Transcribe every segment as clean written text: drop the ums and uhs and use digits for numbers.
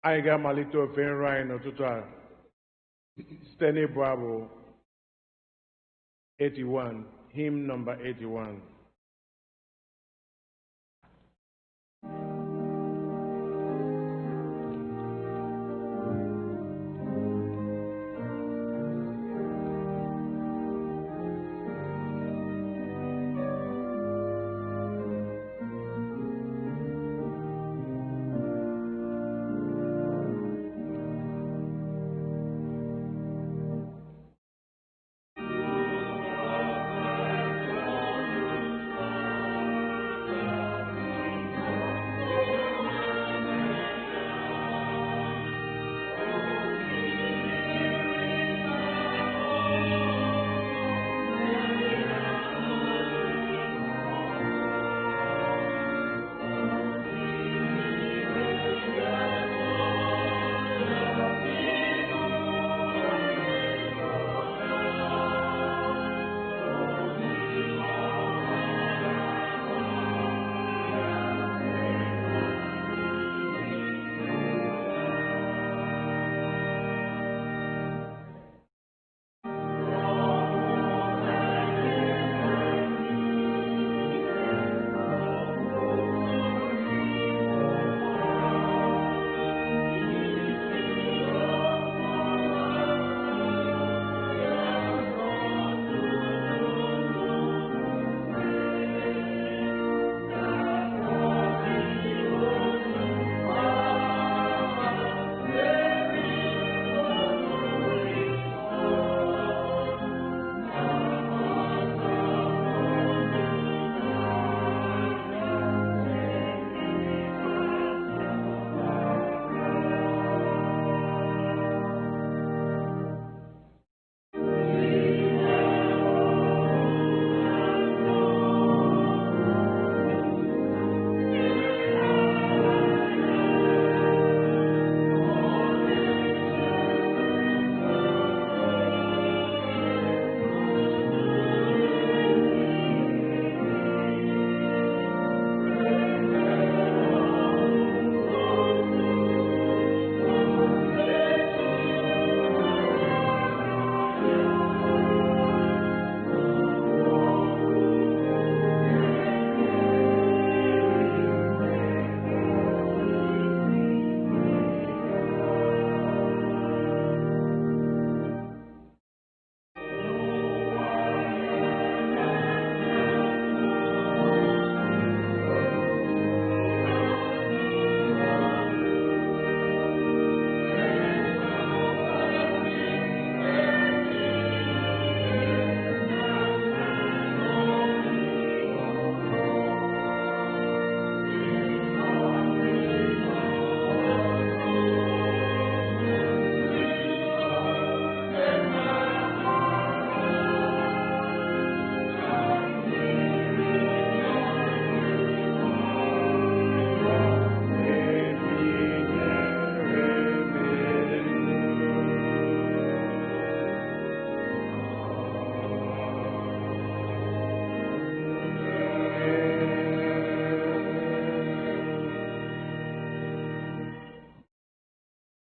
Anyị ga-amalite ofe nrọ anyị n'ụtụtụ a site n'ịbụ abụ 81, hymn number 81.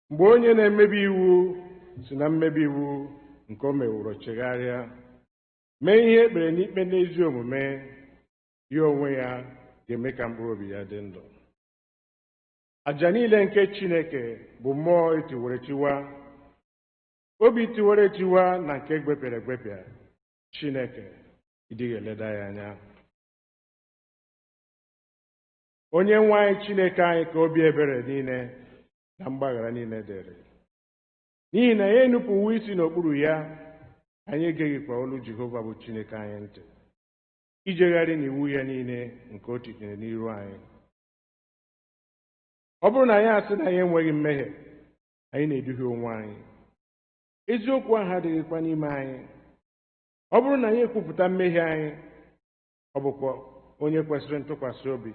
Mgbe onye na-emebi iwu si na mmebi iwu nke o meworo chegharịa mee ihe ekpere n'ikpe n'ezi omume, ya onwe ya ga-eme ka mkpụrụ obi ya dị ndụ. Àjà niile nke Chineke bụ mmụọ etiwere tiwa, obi tiwere etiwa na nke gbepịara egbepịa. Chineke ịdịghị eleda ya anya. Onye-nwe anyị Chineke anyị ka obi ebere niile na mgbaghara niile dịrị, n'ihi na ya enupụwo isi n'okpuru ya. Anyị egeghịkwa olu Jehova bụ Chineke anyị ntị, ijegharị n'iwu ya niile nke o tinyere n'iru anyị. Ọ bụrụ na anyị asị na anyị enweghị mmehie, anyị na-eduhie onwe anyị, eziokwu ahụ adịghịkwa n'ime anyị. Ọ bụrụ na anyị ekwupụta mmehie anyị, ọ bụkwa onye kwesịrị ntụkwasị obi,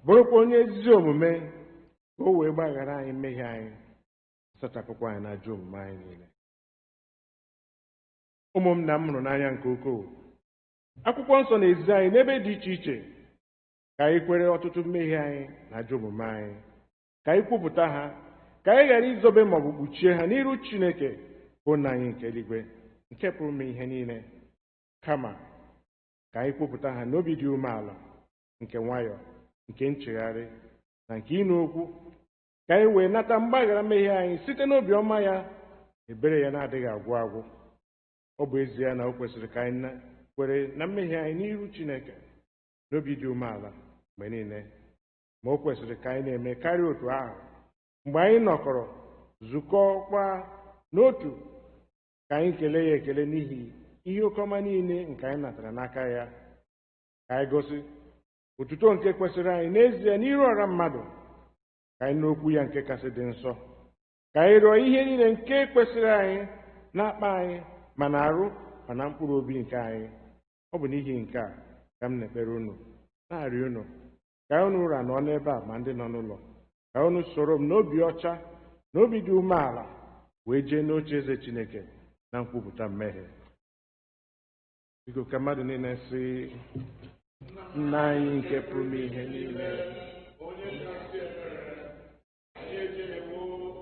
bụrụkwa onye ezi omume, ka o wee gbaghara anyị mmehie anyị, sachapụkwa anyị n'ajọ omume anyị niile. Ụmụ m na m hụrụ n'anya nke ukwuu, akwụkwọ nsọ na-ezi anyị n'ebe dị iche iche ka anyị kwere ọtụtụ mmehie anyị na ajọ omume anyị, ka anyị kwupụta ha, ka anyị ghara izobe maọbụ kpuchie ha n'iru Chineke bụ nna anyị nke eluigwe nke pụrụ ime ihe niile, kama ka anyị kwupụta ha n'obi dị umeala, nke nwayọ, nke nchegharị na nke ịnụ okwu, ka anyị wee nata mgbaghara mmehie anyị site n'obi ọma ya, ebere ya na-adịghị agwụ agwụ. Ọ bụ ezie na o kwesịrị ka anyị kwere na mmehie anyị n'iru Chineke n'obi dị umeala mgbe niile, ma o kwesịrị ka anyị na-eme karịa otu ahụ mgbe anyị nọkọrọ zukọkwa n'otu, ka anyị kelee ya ekele n'ihi ihe oke ọma niile nke anyị natara n'aka ya, ka anyị gosi otuto nke kwesịrị anyị n'ezie n'iru ọra mmadụ, ka anyị n'okwu ya nke kasị dị nsọ, ka anyị rịọ ihe niile nke kwesịrị anyị na-akpa anyị ma na-arụ ma na mkpụrụ obi nke anyị. Ọ bụ n'ihi nke a ka m na-ekpere unu, na-arịọ unu ka unu ụra nọ n'ebe a ma ndị nọ n'ụlọ, ka unu soro m n'obi ọcha na obi dị umeala wee jee n'oche eze Chineke na nkwupụta mmehie. Biko ka mmadụ niile sị: Nna anyị nke pụrụ ime ihe niile, onye kasị ebere, anyị ejerewo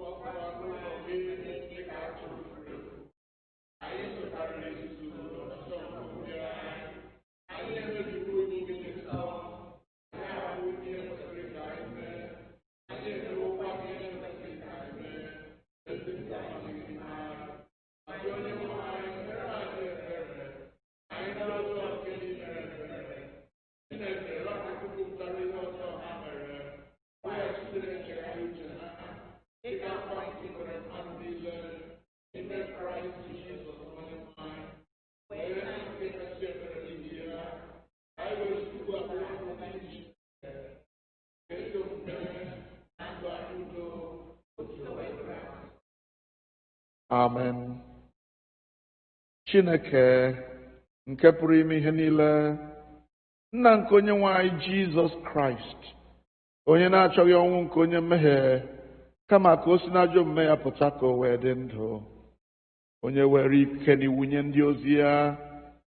ọkpara n'ụlọ gị dịka atụrụ furu efu. Anyị zụtara n'izuzu ọsọ mkpụrụ ya, anyị emebiwo n'ime nsọ, anyị abụ ihe kwesịrị ka anyị mee, anyị emewokwa ihe kwesịrị ka anyị mee, ezi nta anyị ha. Anyị Onye-nwe-ayi mere anyị ebere, anyị na-azụ nke dị mere ebere. Chineke rapụtara ihe ọzọ ha mere, weghachitere nchegharị uche ha, dịka akwa nke nwere mmadụ niile n'ime Kraịst Jizọs Onye-nwe-anyị, wee na nke kasị ebere n'ihi ya, anyị were tupu abụọ ndị Chineke, ka ezi omume na ndụ anyị udo otu wee. Amen. Chineke nke pụrụ ime ihe niile, Nna nke Onye-nwe-anyị Jizọs Kraịst, onye na-achọghị ọnwụ nke onye mmehie, kama ka o si n'ajọ omume ya pụta ka o wee dị ndụ, onye were ike na iwu nye ndị ozi ya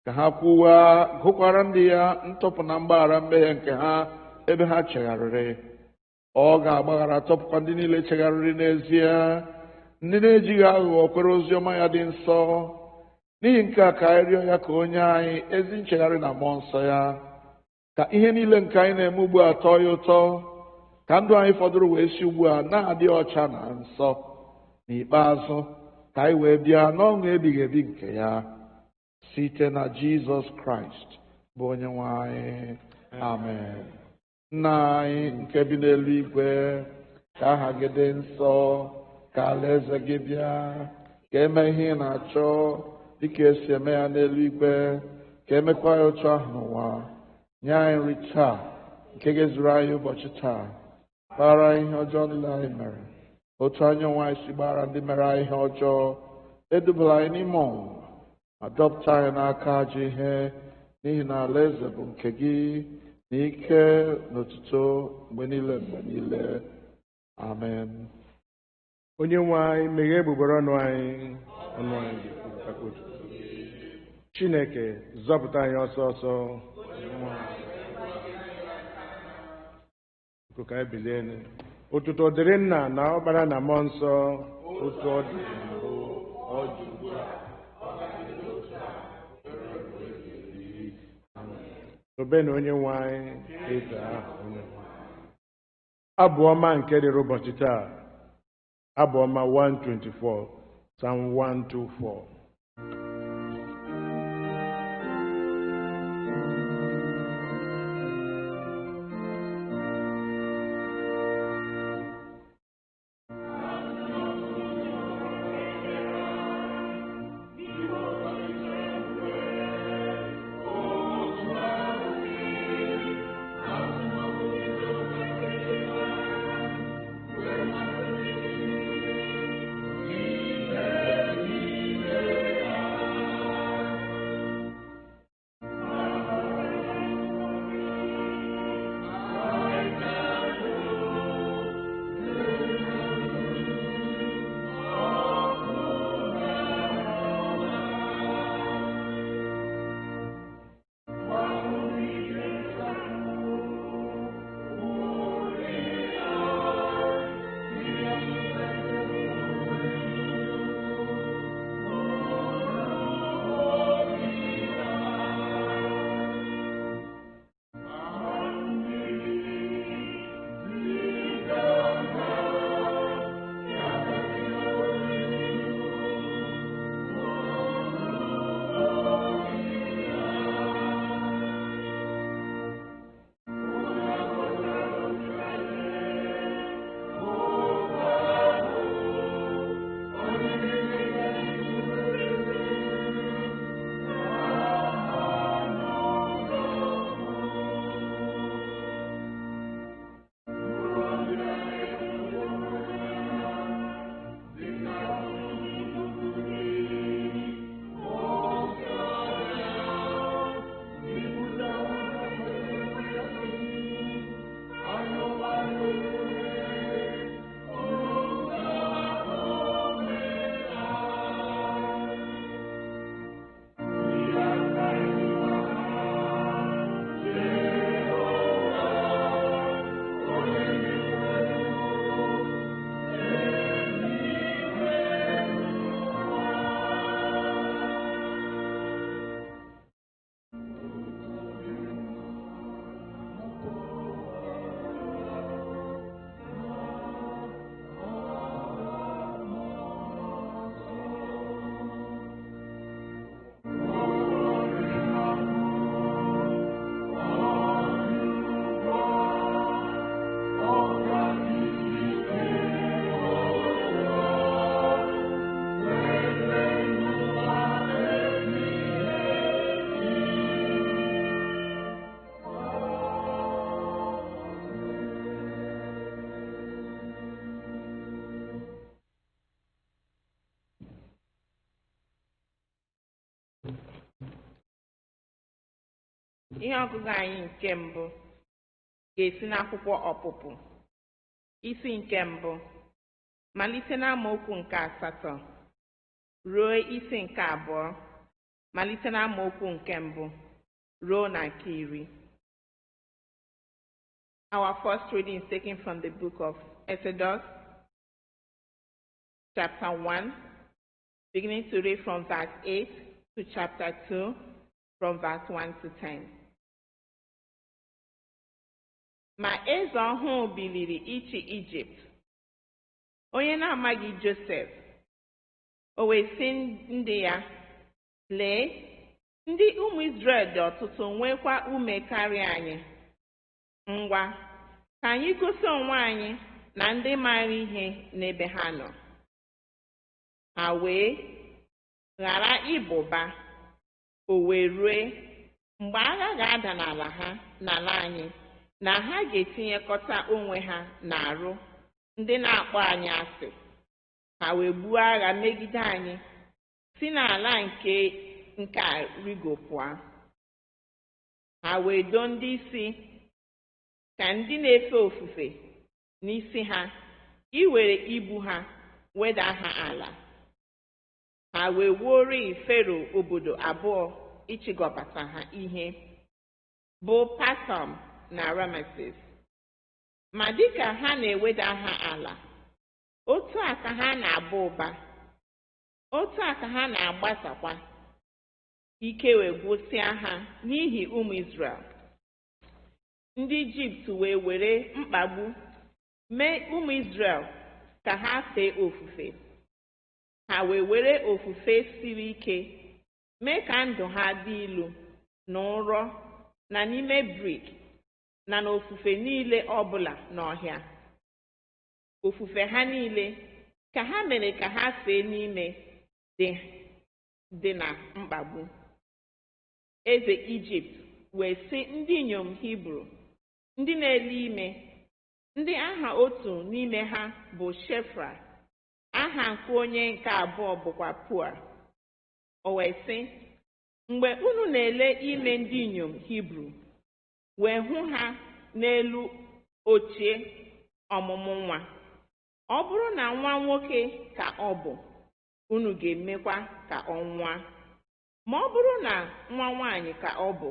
ka ha kwuwa gụkwara ndị ya ntọpụ na mgbaghara mmehie nke ha ebe ha chegharịrị. Ọ ga-agbaghara tọpụkwa ndị niile chegharịrị n'ezie, ndị na-ejighị aghụghọ kwere ozi ọma ya dị nsọ. N'ihi nke a ka anyị rịọ ya ka onye anyị ezi nchegharị na mmụọ nsọ ya, ka ihe niile nke anyị na-eme ugbu a tọọ ya ụtọ, ka ndụ anyị fọdụrụ wee si ugbu a na-adị ọcha na nsọ, n'ikpeazụ ka anyị wee bịa n'ọṅụ ebighị ebi nke ya, site na Jizọs Kraịst bụ Onye-nwe anyị. Amen. Nna anyị nke bi n'eluigwe, ka aha gị dị nsọ, ka alaeze gị bịa, ka eme ihe ị na-achọ dịka esi eme ya n'eluigwe, ka emekwa ya otu ahụ n'ụwa. Nye anyị nri taa nke ga-ezuru anyị ụbọchị taa, gbaghara anyị ihe ọjọọ niile anyị mere, otu anyị onwe anyị si gbaghara ndị mere anyị ihe ọjọọ. Edubala anyị n'ime ọnwụnwa, ma dọpụta anyị n'aka ajọ ihe, n'ihi na alaeze bụ nke gị, na ike na otuto mgbe niile mgbe niile. Amen. Onye-nwe anyị meghee egbugbere ọnụ anyị, ọnụ anyị ga-ekwupụtakwa otuto. Chineke zọpụta anyị ọsọ ọsọ. Biko ka anyị bilie. Otuto dịrị Nna na Ọkpara na Mmụọ Nsọ, otu ọ dị na mbụ, ọ dị ugbu a, ọ ga-adị otu a, tobenụ Onye-nwe anyị eto aha Onye-nwe anyị. Abụ ọma nke dịrị ụbọchị taa. Abụ ọma 124, Psalm 124. Ihe ọgụgụ anyị nke mbụ ga-esi n'akwụkwọ Ọpụpụ, isi nke mbụ, malite n'amaokwu nke 8 ruo isi nke 2, malite n'amaokwu nke mbụ ruo na nke 10. Our first reading is taken from the book of Exodus, chapter 1, beginning to read from verse 8 to chapter 2, from verse 1 to 10. Ma eze ọhụụ biliri ịchị Ijipt, onye na-amaghị Josef. O wee sị ndị ya, lee, ndị ụmụ Izrel dị ọtụtụ nwekwa ume karịa anyị. Ngwa, ka anyị gosi onwe anyị na ndị maara ihe n'ebe ha nọ. Ha wee ghara ịbụba. O wee rue mgbe agha ga-ada n'ala anyị, na ha ga-etinyekọta onwe ha n'arụ ndị na-akpọ anyị asị. Ha wee buo agha megide anyị, si n'ala nke a rigo pụọ. Ha wee doo ndị isi ka ndị na-efe ofufe n'isi ha, iwere ibu ha weda ha ala. Ha wee wuorị Fero obodo abụọ ịchịgọbata ha ihe, bụ Patam na Rameses. Ma dịka ha na-eweda ha ala, otu a ka ha na-aba ụba, otu a ka ha na-agbasakwa. Ike wee gwụsịa ha n'ihi ụmụ Izrel. Ndị Ijipt wee were mkpagbu mee ụmụ Izrel ka ha fee ofufe. Ha wee were ofufe siri ike mee ka ndụ ha dị ilu na ụrọ na n'ime brik na n'ofufe niile ọbụla n'ọhịa. Ofufe ha niile ka ha mere ka ha fee n'ime dị na mkpagbu. Eze Ijipt wee sị ndị inyom Hibru ndị na-ele ime, ndị aha otu n'ime ha bụ Shefra, aha nke onye nke abụọ bụkwa Pua. O wee sị, mgbe unu na-ele ime ndị inyom Hibru, wee hụ ha n'elu ochie ọmụmụ nwa, ọ bụrụ na nwa nwoke ka ọ bụ, unu ga-emekwa ka ọ nwụọ. Ma ọ bụrụ na nwa nwaanyị ka ọ bụ,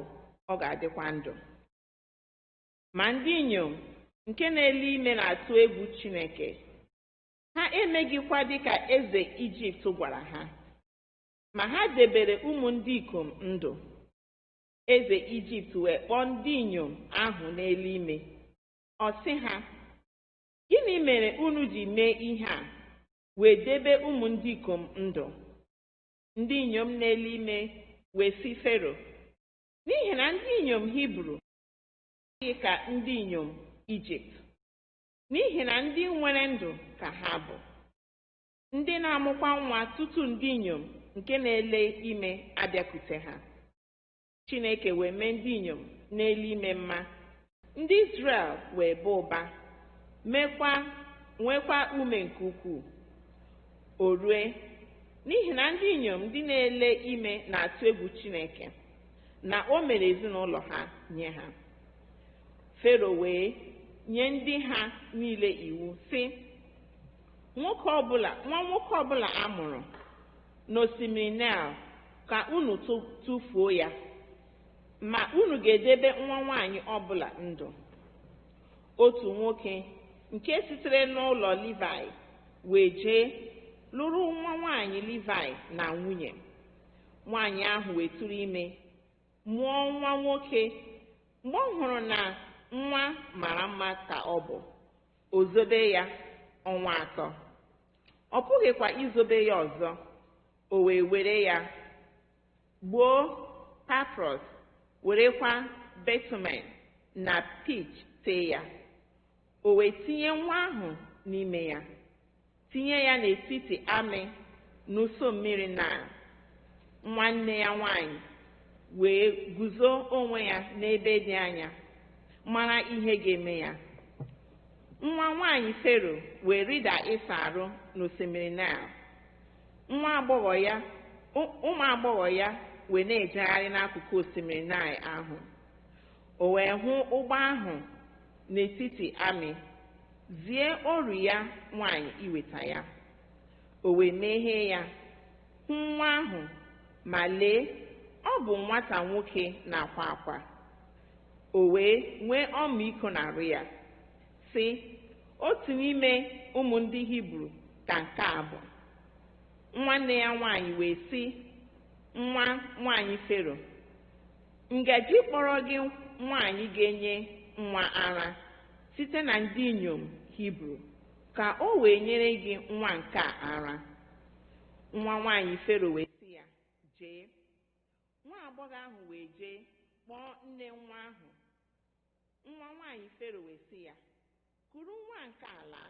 ọ ga-adịkwa ndụ. Ma ndị inyom nke na-ele ime na-atụ egwu Chineke. Ha emeghịkwa dịka eze Ijipt gwara ha, ma ha debere ụmụ ndị ikom ndụ. Eze Ijipt wee kpọọ ndị inyom ahụ na-ele ime. Ọ sị ha, gịnị mere unu ji mee ihe a, wee debe ụmụ ndị ikom ndụ? Ndị inyom na-ele ime wee sị Fero, n'ihi na ndị inyom Hibru adịghị ka ndị inyom Ijipt, n'ihi na ndị nwere ndụ ka ha bụ, ndị na-amụkwa nwa tutu ndị inyom nke na-ele ime abịakwute ha. Chineke wee mee ndị inyom na-ele ime mma. Ndị Izrel wee baa ụba, nwekwa ume nke ukwuu. O rue, n'ihi na ndị inyom ndị na-ele ime na-atụ egwu Chineke, na o mere ezinụlọ ha nye ha. Fero wee nye ndị ha niile iwu sị, nwa nwoke ọbụla a mụrụ n'osimiri Nile ka unu tụfuo ya, ma unu ga-edebe nwa nwaanyị ọbụla ndụ. Otu nwoke nke sitere n'ụlọ Livai wee jee lụrụ nwa nwaanyị Livai na nwunye. Nwaanyị ahụ wee tụrụ ime, mụọ nwa nwoke. Mgbe ọ hụrụ na nwa mara mma ka ọ bụ, o zobe ya ọnwa 3. Ọ pụghịkwa izobe ya ọzọ. O wee were ya gbuo Patros, werekwa bitumen na pitch tee ya. O wee tinye nwa ahụ n'ime ya, tinye ya n'etiti amị n'ụsọ mmiri Nile. Nwanne ya nwanyị wee guzo onwe ya n'ebe dị anya, mara ihe ga-eme ya. Nwa nwaanyị Fero wee rịda ịsa arụ n'osimiri Nile. Ụmụ agbọghọ ya wee na-ejegharị n'akụkụ osimiri Nile ahụ. O wee hụ ụgbọ ahụ n'etiti amị, zie oru ya nwanyị iweta ya. O wee meghee ya, hụ nwa ahụ, ma lee, ọ bụ nwata nwoke na-akwa akwa. O wee nwee ọmịiko n'arụ ya, sị, otu n'ime ụmụ ndị Hibru ka nke a bụ. Nwanne ya nwanyị wee sị nwa nwanyị Fero, ngaji kpọrọ gị nwanyị ga-enye nwa ara site na ndị inyom Hibru, ka o wee nyere gị nwa nke a ara. Nwa nwanyị Fero wee sị ya, jee. Nwa agbọghọ ahụ wee jee kpọọ nne nwa ahụ. Nwa nwanyị Fero wee sị ya, kuru nwa nke ala,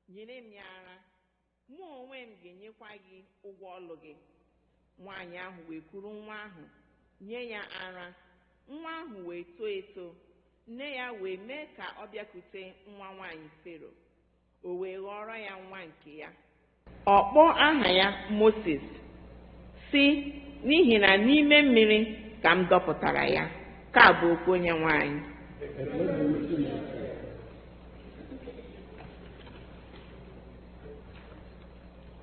nyere m ya ara, mụ onwe m ga-enyekwa gị ụgwọ ọlụ gị. Nwaanyị ahụ wee kuru nwa ahụ, nye ya ara. Nwa ahụ wee too eto, nne ya wee mee ka ọ bịakwute nwa nwanyị Fero. O wee ghọrọ ya nwa nke ya. Ọ kpọọ aha ya Moses, sị, n'ihi na n'ime mmiri ka m dọpụtara ya. Ka bụ okwu Onye-nwe anyị.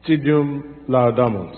Deum Laudamus.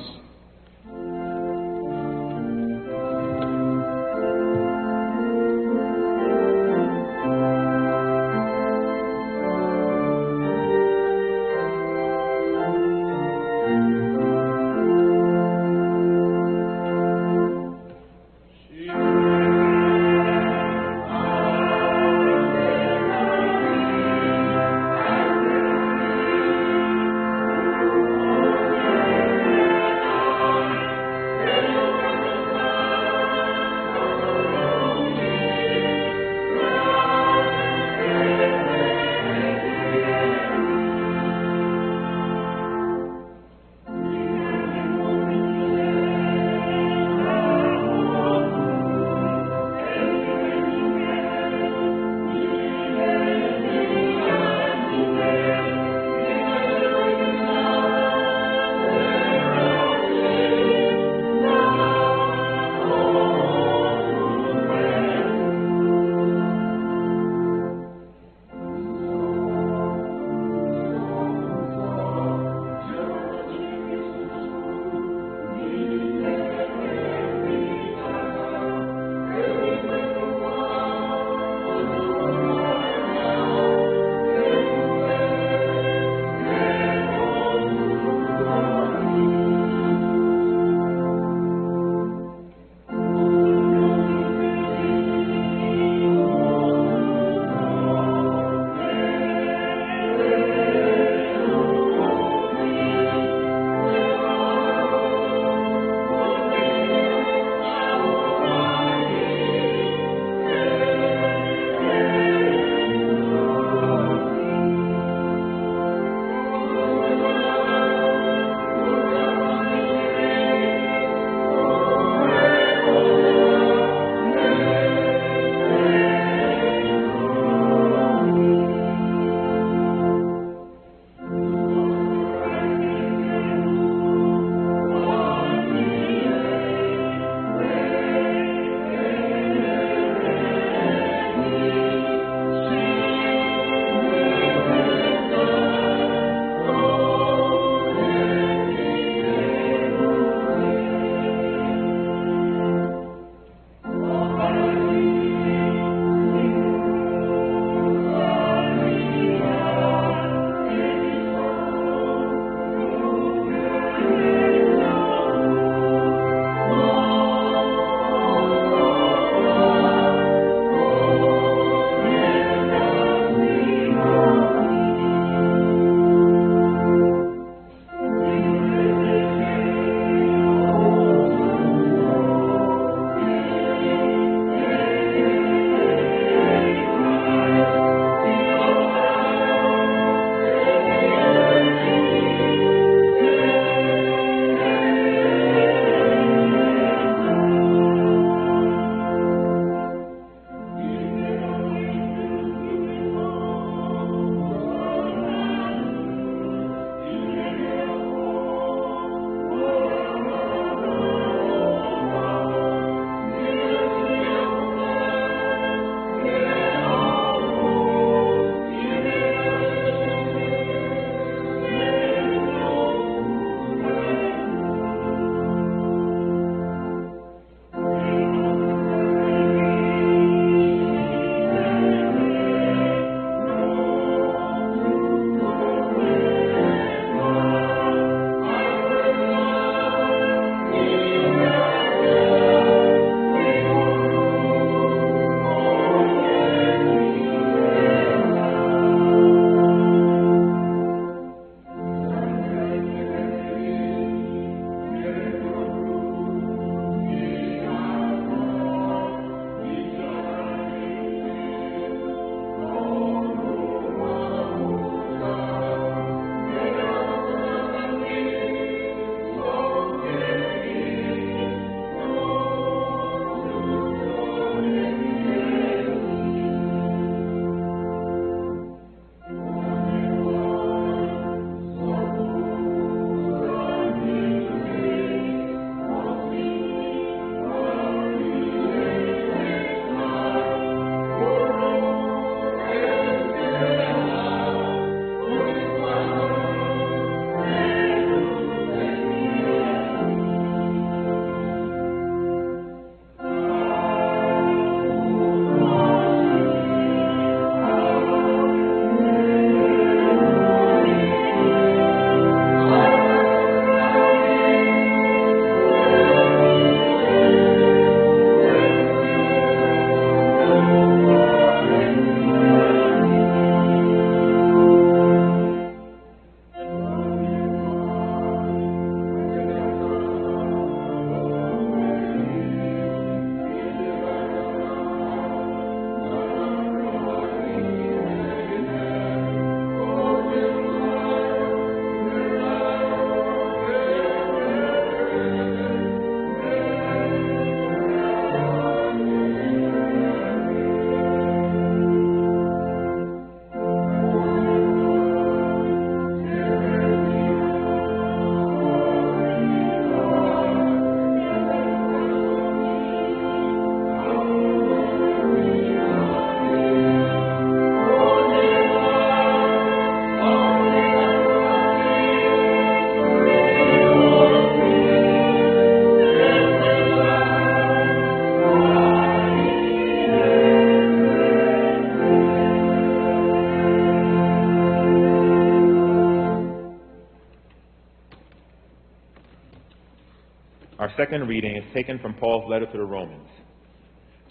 Our second reading is taken from Paul's letter to the Romans,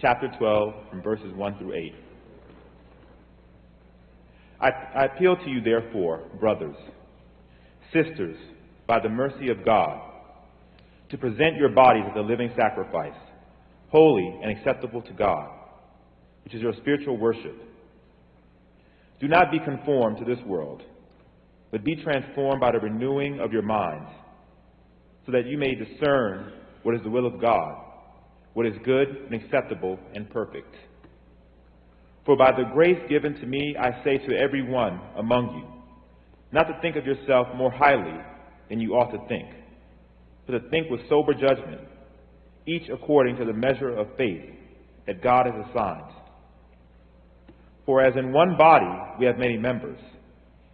chapter 12, from verses 1 through 8. I appeal to you, therefore, brothers, sisters, by the mercy of God, to present your bodies as a living sacrifice, holy and acceptable to God, which is your spiritual worship. Do not be conformed to this world, but be transformed by the renewing of your minds, so that you may discern what is the will of God, what is good and acceptable and perfect. For by the grace given to me, I say to every one among you, not to think of yourself more highly than you ought to think, but to think with sober judgment, each according to the measure of faith that God has assigned. For as in one body we have many members,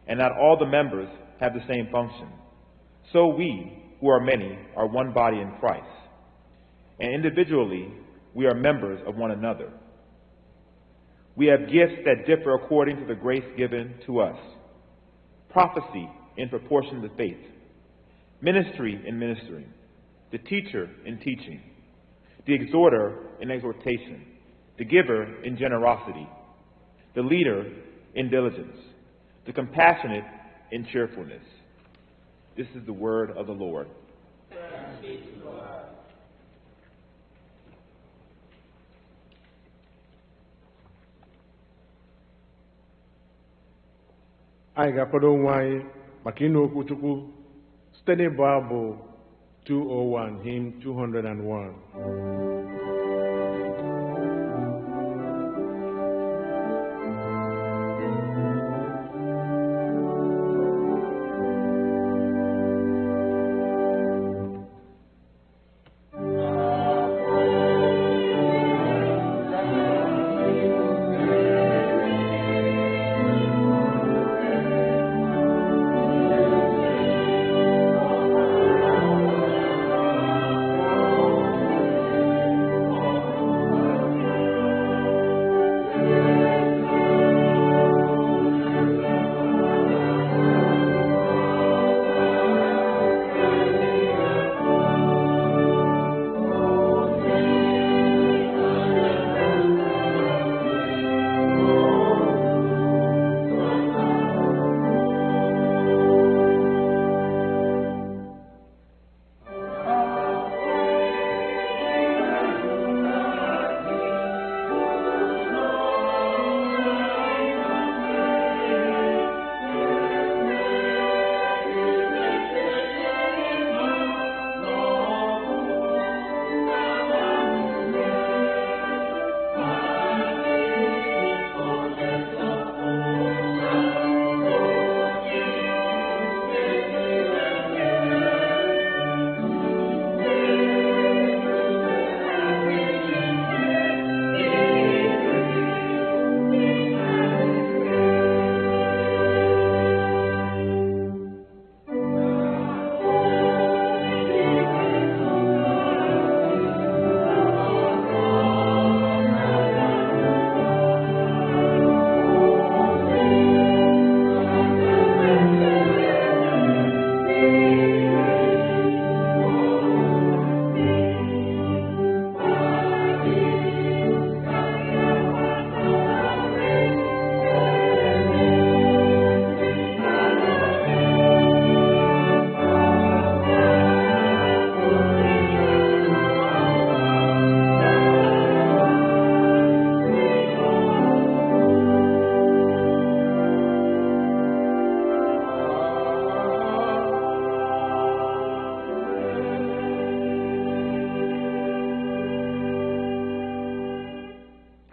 and not all the members have the same function, so we, who are many, are one body in Christ, and individually we are members of one another. We have gifts that differ according to the grace given to us: prophecy in proportion to faith, ministry in ministering, the teacher in teaching, the exhorter in exhortation, the giver in generosity, the leader in diligence, the compassionate in cheerfulness. This is the word of the Lord. Anyị ga-akwado onwe anyị maka ịnụ okwu Chukwu site n'ịbụ abụ 201, hymn 201.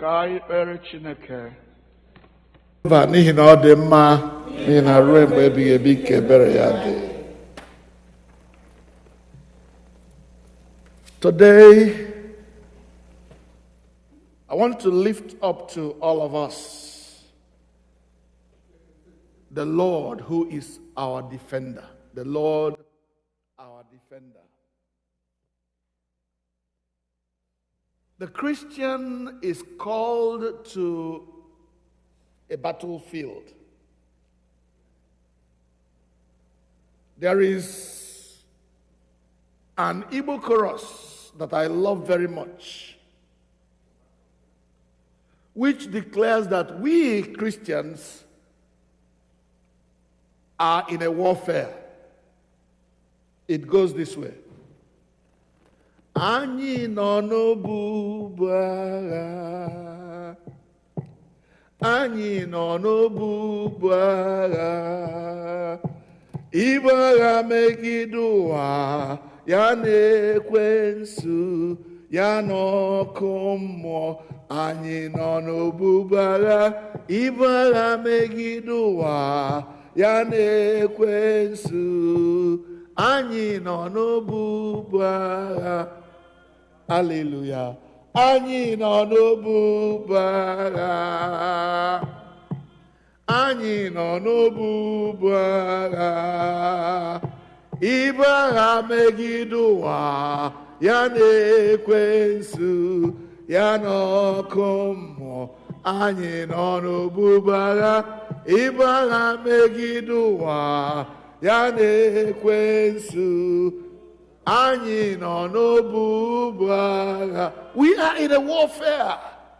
Ka anyị kpere Chineke. N'ihi na ọ dị mma, n'ihi na ruo mgbe ebighị ebi ka ebere ya dị. Today, I want to lift up to all of us the Lord who is our defender. The Lord, our defender. The Christian is called to a battlefield. There is an Igbo chorus that I love very much, which declares that we Christians are in a warfare. It goes this way. Anyị nọ n'obubu agha. Anyị nọ n'obubu agha. Ibu agha megide ụwa, ya na ekwensu, ya na ọkụ mmụọ. Anyị nọ n'obubu agha. Ibu agha megide ụwa, ya na ekwensu. Anyị nọ n'obubu agha. Hallelujah. Anyị nọ n'obubu agha. Anyị nọ n'obubu agha. Ibu agha megide ụwa, ya na ekwensu, ya na ọkụ mmụọ. Anyị nọ n'obubu agha. Ibu agha megide ụwa, ya na ekwensu. Anyị nọ n'obubu agha. We are in a warfare.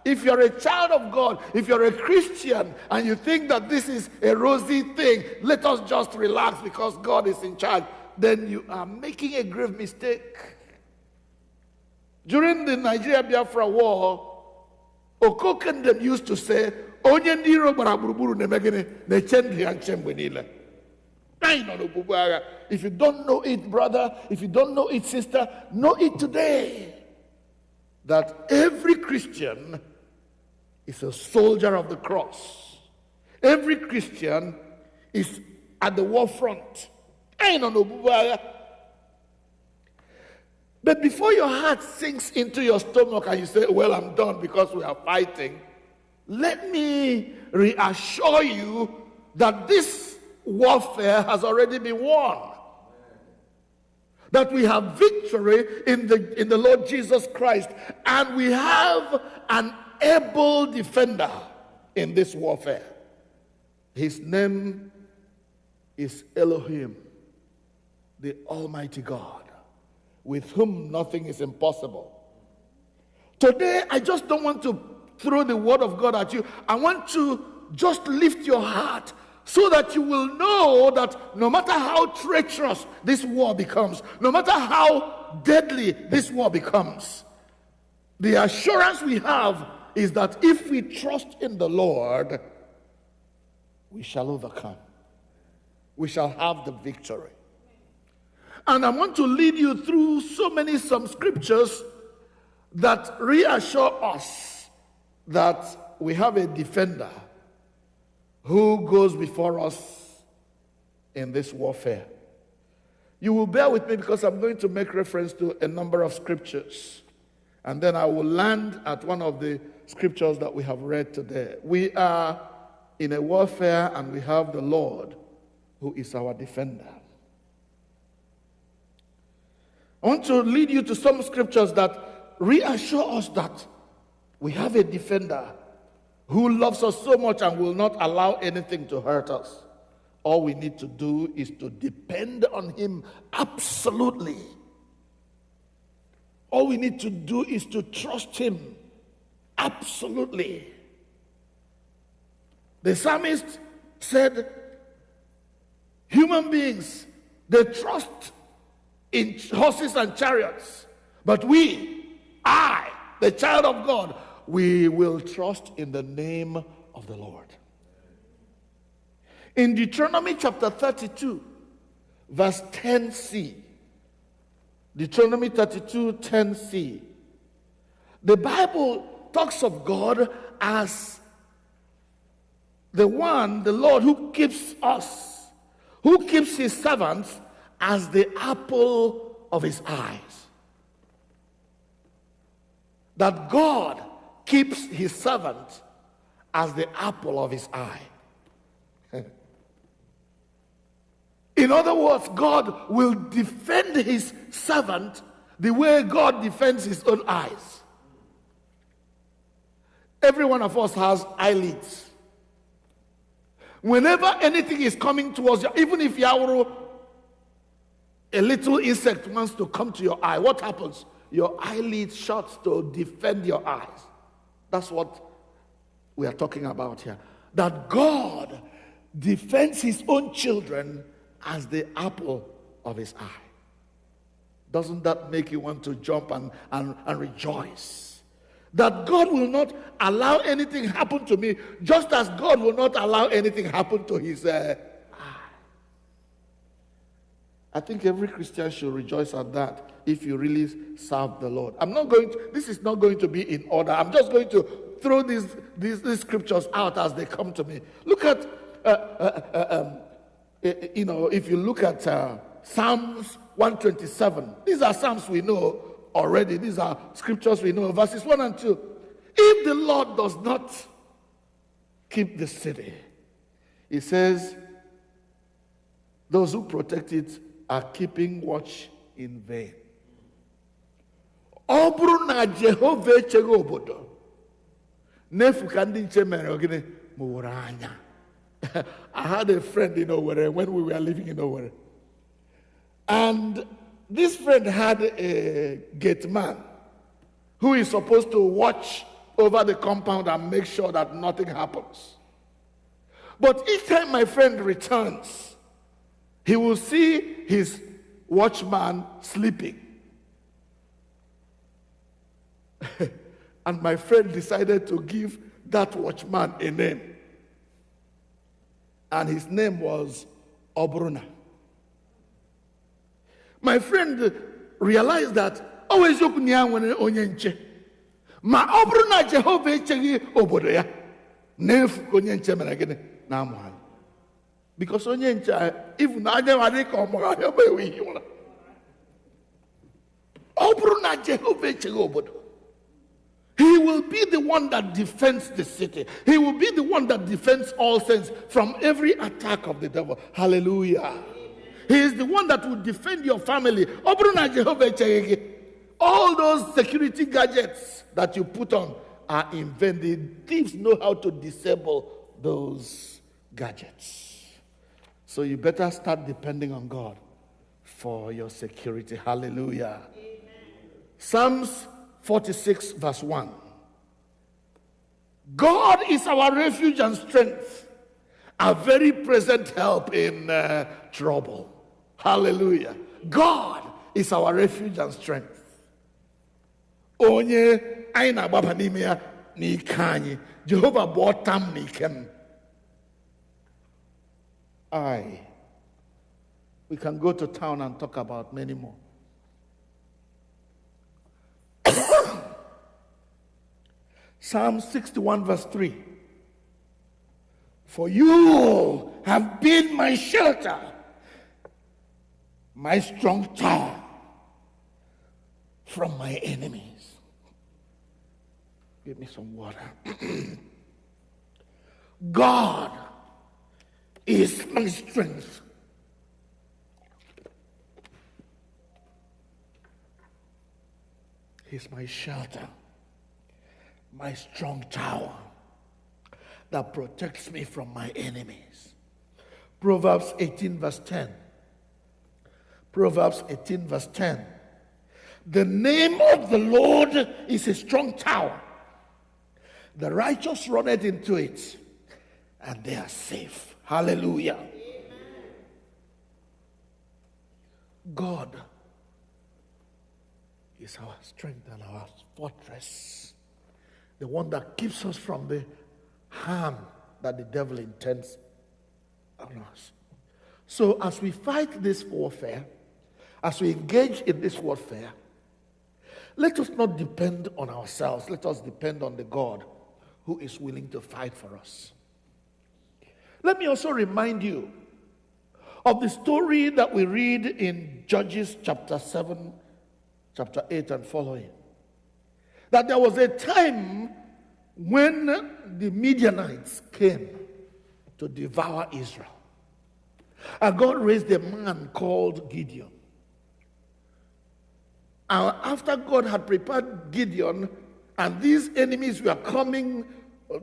If you're a child of God, if you're a Christian, and you think that this is a rosy thing, let us just relax because God is in charge, then you are making a grave mistake. During the Nigeria-Biafra war, Okokendem used to say, Onye ndị iro gbara gburugburu na-eme gịnị? Na-eche ndụ ya nche mgbe niile. If you don't know it, brother, if you don't know it, sister, know it today. That every Christian is a soldier of the cross. Every Christian is at the war front. But before your heart sinks into your stomach and you say, well, I'm done because we are fighting, let me reassure you that this warfare has already been won. That we have victory in the Lord Jesus Christ, and we have an able defender in this warfare. His name is Elohim, the Almighty God, with whom nothing is impossible. Today, I just don't want to throw the word of God at you. I want to just lift your heart so that you will know that no matter how treacherous this war becomes, no matter how deadly this war becomes, the assurance we have is that if we trust in the Lord, we shall overcome. We shall have the victory. And I want to lead you through some scriptures that reassure us that we have a defender who goes before us in this warfare. You will bear with me because I'm going to make reference to a number of scriptures. And then I will land at one of the scriptures that we have read today. We are in a warfare and we have the Lord who is our defender. I want to lead you to some scriptures that reassure us that we have a defender who loves us so much and will not allow anything to hurt us. All we need to do is to depend on him absolutely. All we need to do is to trust him absolutely. The psalmist said, human beings, they trust in horses and chariots, but I, the child of God, we will trust in the name of the Lord. In Deuteronomy chapter 32, verse 10c, Deuteronomy 32, 10c, the Bible talks of God as the one, the Lord, who keeps us, who keeps his servants as the apple of his eyes. That God keeps his servant as the apple of his eye. In other words, God will defend his servant the way God defends his own eyes. Every one of us has eyelids. Whenever anything is coming towards you, even if Yahweh a little insect wants to come to your eye, what happens? Your eyelid shuts to defend your eyes. That's what we are talking about here. That God defends his own children as the apple of his eye. Doesn't that make you want to jump and rejoice? That God will not allow anything happen to me, just as God will not allow anything happen to his eye. I think every Christian should rejoice at that if you really serve the Lord. This is not going to be in order. I'm just going to throw these scriptures out as they come to me. Look at, if you look at Psalms 127, these are Psalms we know already. These are scriptures we know, verses 1 and 2. If the Lord does not keep the city, he says, those who protect it are keeping watch in vain. Ọ bụrụ na Jehova echeghị obodo, n'efu ka ndị nche mere ogene mụwara anya. I had a friend in Owerri when we were living in Owerri. And this friend had a gate man who is supposed to watch over the compound and make sure that nothing happens. But each time my friend returns, he will see his watchman sleeping. And my friend decided to give that watchman a name. And his name was Obruna. My friend realized that always onye-nche. Ma Obruna Jehovah echeghị obodo ya. Nefu onye-nche mere gịnị na amụghị. Because onye-nche even adịghị ka ọmụghị ahịa bụ ewe ihe ụra. Obruna Jehovah echeghị obodo. He will be the one that defends the city. He will be the one that defends all saints from every attack of the devil. Hallelujah. He is the one that will defend your family. All those security gadgets that you put on are invented. Thieves know how to disable those gadgets. So you better start depending on God for your security. Hallelujah. Amen. Psalms 46 verse 1. God is our refuge and strength, a very present help in trouble. Hallelujah. God is our refuge and strength. Onye anyị na-agbaba n'ime ya n'ike anyị. Jehova bụ ọtam n'ike m. We can go to town and talk about many more. Psalm 61 verse 3. For you have been my shelter, my strong tower from my enemies. Give me some water. God is my strength. He's my shelter, my strong tower that protects me from my enemies. Proverbs 18 verse 10. Proverbs 18 verse 10. The name of the Lord is a strong tower. The righteous run into it, and they are safe. Hallelujah. Amen. God is our strength and our fortress. The one that keeps us from the harm that the devil intends on us. So as we fight this warfare, as we engage in this warfare, let us not depend on ourselves. Let us depend on the God who is willing to fight for us. Let me also remind you of the story that we read in Judges chapter 7, chapter 8 and following. That there was a time when the Midianites came to devour Israel. And God raised a man called Gideon. And after God had prepared Gideon, and these enemies were coming,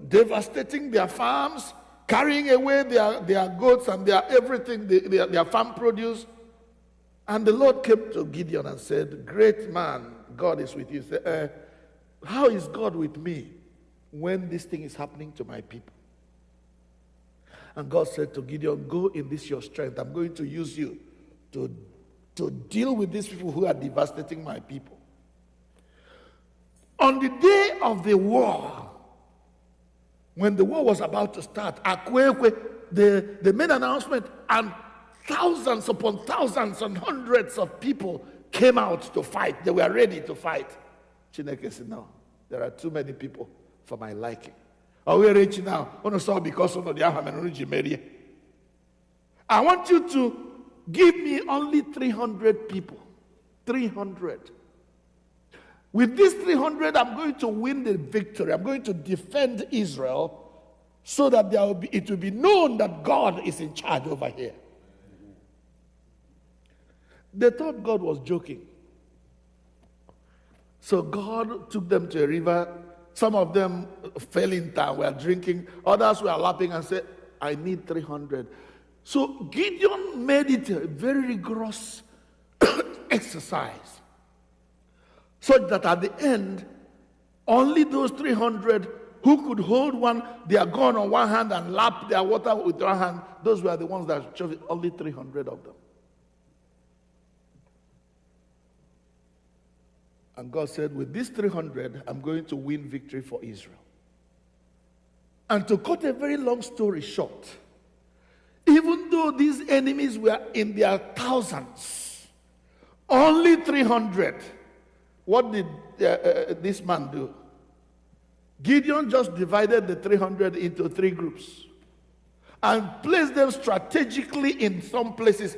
devastating their farms, carrying away their goats and their everything, their farm produce, And the Lord came to Gideon and said, great man, God is with you. He said, how is God with me when this thing is happening to my people? And God said to Gideon, go in this your strength. I'm going to use you to deal with these people who are devastating my people. On the day of the war, when the war was about to start, they made an announcement, and thousands upon thousands and hundreds of people came out to fight. They were ready to fight. Chineke said, no, there are too many people for my liking. Are we ready now? Because I want you to give me only 300 people. 300. With these 300, I'm going to win the victory. I'm going to defend Israel so that it will be known that God is in charge over here. They thought God was joking. So God took them to a river. Some of them fell in town, were drinking. Others were lapping and said, I need 300. So Gideon made it a very rigorous exercise, such that at the end, only those 300 who could hold their gun on one hand and lap their water with one hand, those were the ones that chose it, only 300 of them. And God said, with these 300, I'm going to win victory for Israel. And to cut a very long story short, even though these enemies were in their thousands, only 300, what did this man do? Gideon just divided the 300 into 3 groups and placed them strategically in some places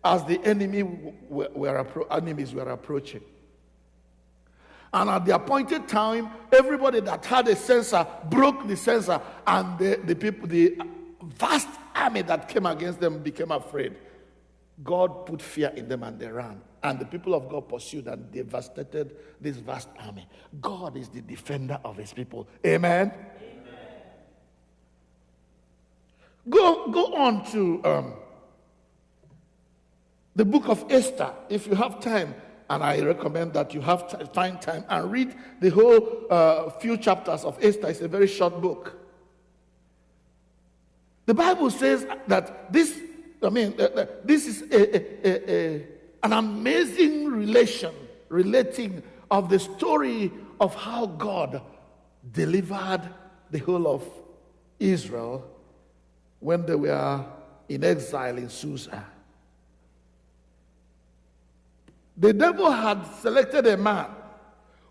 as the enemies were approaching. And at the appointed time, everybody that had a censer broke the censer, and the vast army that came against them became afraid. God put fear in them and they ran. And the people of God pursued and devastated this vast army. God is the defender of his people. Amen? Go on to the book of Esther, if you have time. And I recommend that you find time and read the whole few chapters of Esther. It's a very short book. The Bible says that this is an amazing relating of the story of how God delivered the whole of Israel when they were in exile in Susa. The devil had selected a man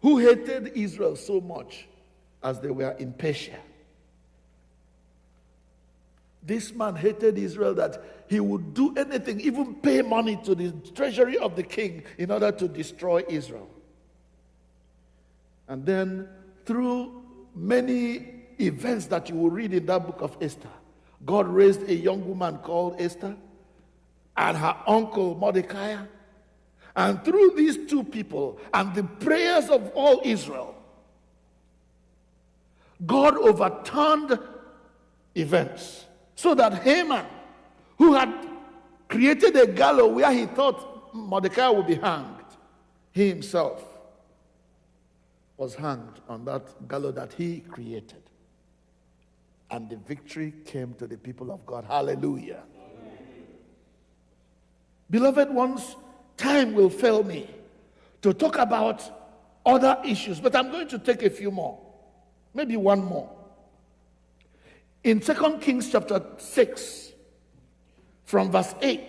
who hated Israel so much as they were in Persia. This man hated Israel that he would do anything, even pay money to the treasury of the king in order to destroy Israel. And then through many events that you will read in that book of Esther, God raised a young woman called Esther and her uncle Mordecai. And through these 2 people and the prayers of all Israel, God overturned events so that Haman, who had created a gallows where he thought Mordecai would be hanged, he himself was hanged on that gallows that he created. And the victory came to the people of God. Hallelujah. Amen. Beloved ones, time will fail me to talk about other issues, but I'm going to take a few more, maybe one more. In 2 Kings chapter 6, from verse 8,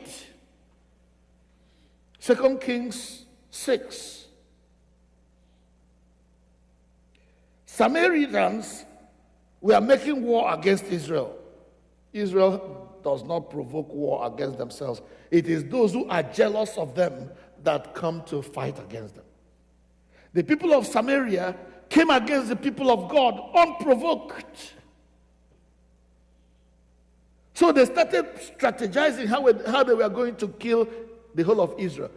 2 Kings 6, Samaritans were making war against Israel. Israel does not provoke war against themselves. It is those who are jealous of them that come to fight against them. The people of Samaria came against the people of God unprovoked. So they started strategizing how they were going to kill the whole of Israel.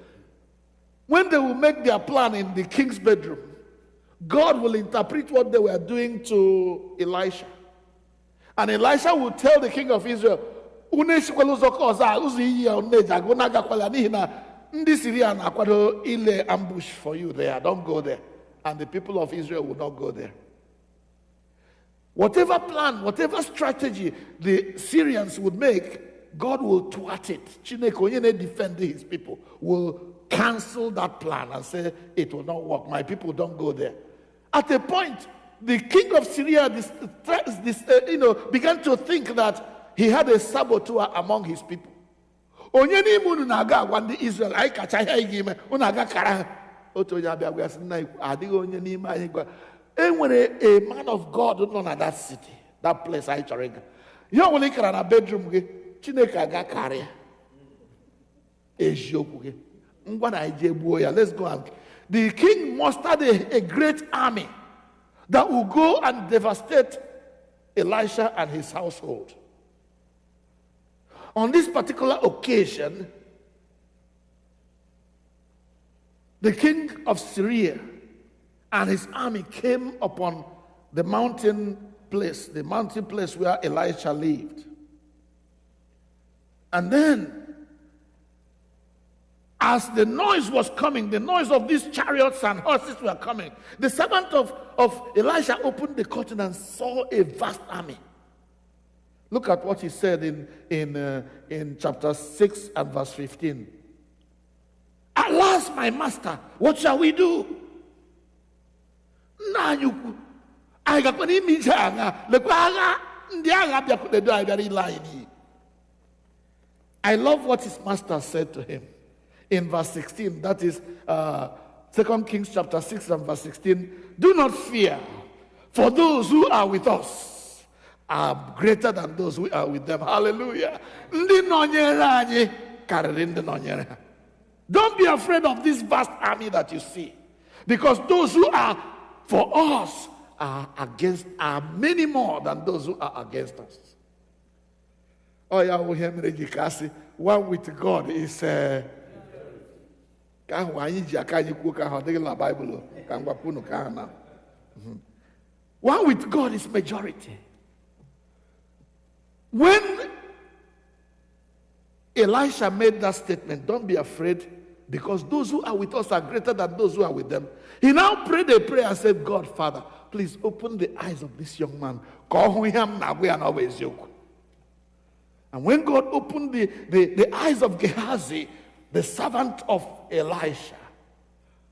When they will make their plan in the king's bedroom, God will interpret what they were doing to Elisha. And Elisha will tell the king of Israel, ndị Syria na-akwado ile ambush for you there. Don't go there. And the people of Israel will not go there. Whatever plan, whatever strategy the Syrians would make, God will thwart it. Chineke onye na-defend his people will cancel that plan and say it will not work. My people don't go there. At a point, the king of Syria began to think that he had a saboteur among his people. Onye n'ime unu na-aga agwa ndị Israel anyị kacha ihe anyị ga-ime unu aga kara ha. Otu onye abịa gwa sị nna ikwu adịghị onye n'ime anyị gwa enwere a man of God nọ na that city, that place anyị chọrọ ịga. Ihe ọbụla ị kara na bedroom gị Chineke aga karịa eziokwu gị. Ngwa na anyị jee gbuo ya. Let's go. And the king mustered a great army that will go and devastate Elisha and his household. On this particular occasion, the king of Syria and his army came upon the mountain place where Elisha lived. And then, as the noise was coming, the noise of these chariots and horses were coming, the servant of Elisha opened the curtain and saw a vast army. Look at what he said in chapter 6 and verse 15. Alas, my master, what shall we do? I love what his master said to him in verse 16. That is 2 Kings chapter 6 and verse 16. Do not fear, for those who are with us are greater than those who are with them. Hallelujah. Don't be afraid of this vast army that you see, because those who are for us are many more than those who are against us. Oh yeah, we hear me. One with God is one with God is majority. When Elisha made that statement, don't be afraid, because those who are with us are greater than those who are with them, he now prayed a prayer and said, God, Father, please open the eyes of this young man. And when God opened the eyes of Gehazi, the servant of Elisha,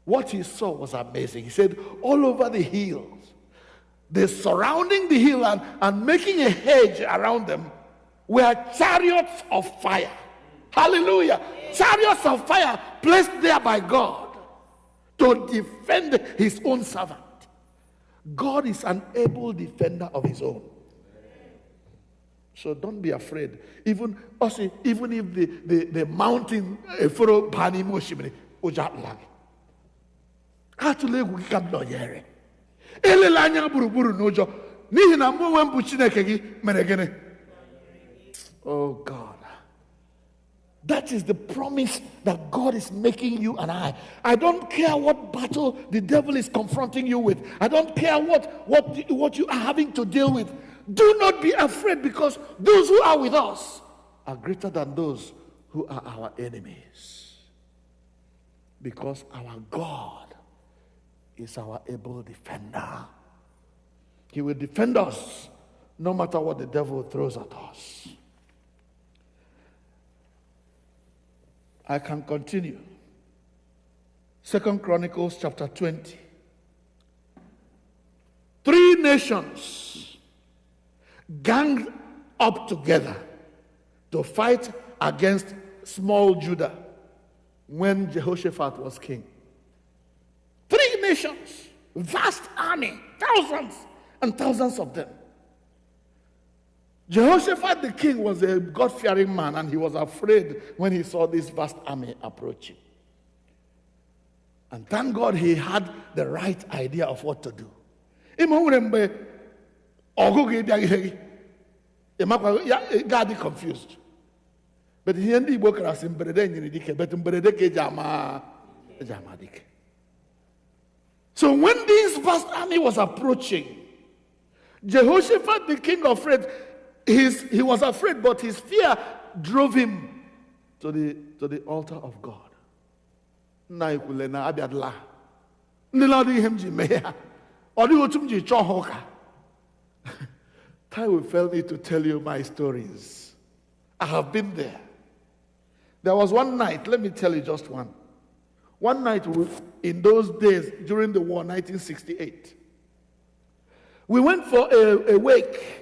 what he saw was amazing. He said, all over the hills, they're surrounding the hill and making a hedge around them were chariots of fire. Hallelujah. Chariots of fire placed there by God to defend his own servant. God is an able defender of his own. So don't be afraid. Even if the mountain foro bani moshimini ojat lagi. Atule gu kam no yere. Ele lanya buruburu nojo. Nihi na mo wen bu Chineke gi mere gene. Oh God. That is the promise that God is making you and I. I don't care what battle the devil is confronting you with. I don't care what you are having to deal with. Do not be afraid, because those who are with us are greater than those who are our enemies. Because our God is our able defender. He will defend us no matter what the devil throws at us. I can continue. 2 Chronicles chapter 20. 3 nations ganged up together to fight against small Judah when Jehoshaphat was king. 3 nations, vast army, thousands and thousands of them. Jehoshaphat the king was a God-fearing man, and he was afraid when he saw this vast army approaching. And thank God he had the right idea of what to do. God confused. But he ended So when this vast army was approaching, Jehoshaphat the king afraid. He was afraid, but his fear drove him to the altar of God. nna ikwule na abịadla ndị na ọdịghị ihe m ji mee ya ọ dịghị otu m ji chọọ ha ụka. Time will fail me to tell you my stories. I have been there. There was one night, let me tell you just one. One night in those days during the war, 1968, we went for a wake.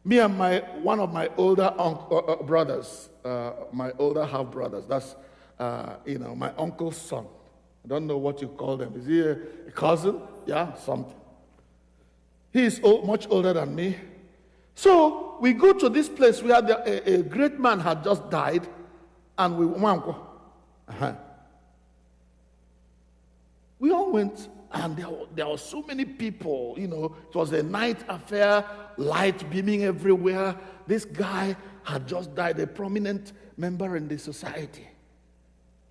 Me and one of my older brothers, my older half brothers. That's my uncle's son. I don't know what you call them. Is he a cousin? Yeah, something. He is much older than me. So we go to this place where a great man had just died, and we all went, and there were so many people. It was a night affair, light beaming everywhere. This guy had just died, a prominent member in the society.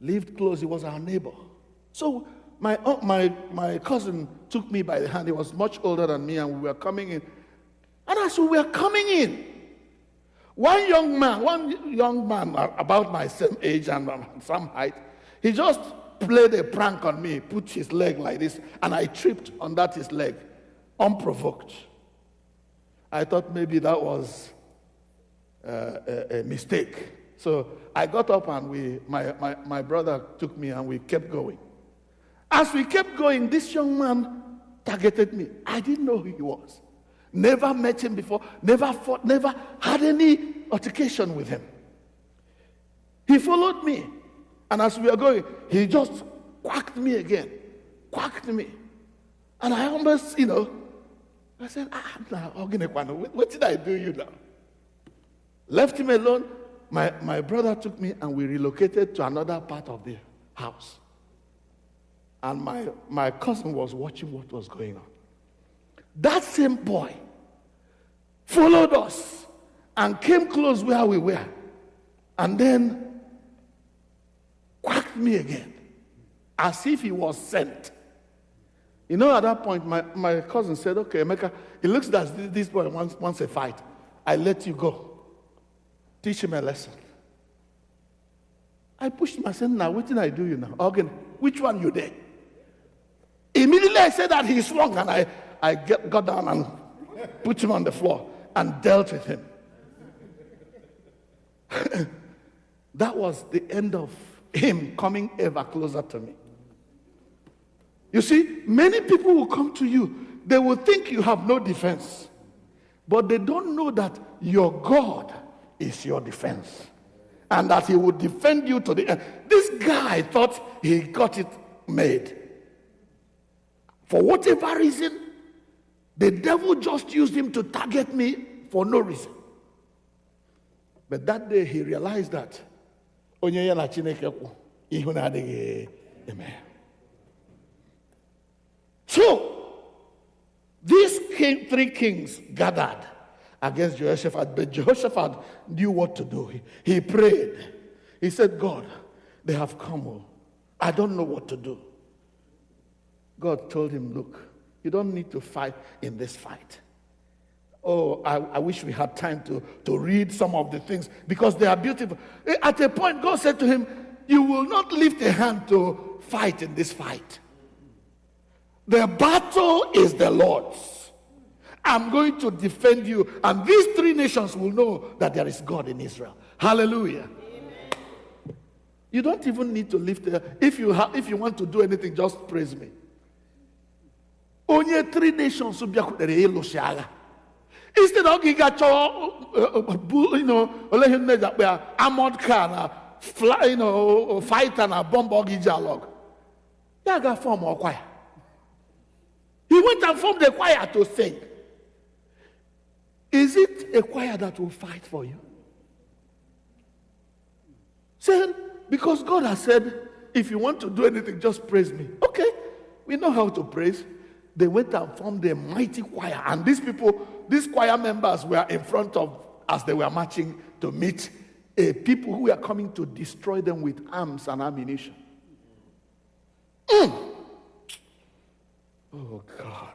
Lived close, he was our neighbor. So my cousin took me by the hand. He was much older than me, and we were coming in. And as we were coming in, one young man about my same age and some height, he just played a prank on me, put his leg like this, and I tripped on his leg, unprovoked. I thought maybe that was a mistake. So I got up, and my brother took me, and we kept going. As we kept going, this young man targeted me. I didn't know who he was. Never met him before, never fought, never had any altercation with him. He followed me, and as we were going, he just quacked me again, quacked me. And I almost, I said, what did I do you now? Left him alone. My brother took me, and we relocated to another part of the house. And my cousin was watching what was going on. That same boy followed us and came close where we were, and then quacked me again, as if he was sent. At that point, my cousin said, okay, Emeka, it looks as this boy wants a fight. I let you go. Teach him a lesson. I pushed him. I said, now, what did I do you now? Again, which one you did? Immediately I said that he swung, and I got down and put him on the floor and dealt with him. That was the end of him coming ever closer to me. You see, many people will come to you. They will think you have no defense, but they don't know that your God is your defense, and that he will defend you to the end. This guy thought he got it made. For whatever reason, the devil just used him to target me for no reason. But that day he realized that Amen. So these three kings gathered against Jehoshaphat, but Jehoshaphat knew what to do. He prayed. He said, God, they have come. I don't know what to do. God told him, look, you don't need to fight in this fight. Oh, I wish we had time to read some of the things, because they are beautiful. At a point, God said to him, you will not lift a hand to fight in this fight. The battle is the Lord's. I'm going to defend you, and these three nations will know that there is God in Israel. Hallelujah. Amen. You don't even need to lift a, if you want to do anything, just praise me. Only three nations will be instead of getting armored car, fly, fight and a bomb dialogue. They got form or choir. He went and formed a choir to sing. Is it a choir that will fight for you? Say, because God has said, if you want to do anything, just praise me. Okay, we know how to praise. They went and formed a mighty choir. And these choir members were in front of, as they were marching to meet people who were coming to destroy them with arms and ammunition. Oh, God.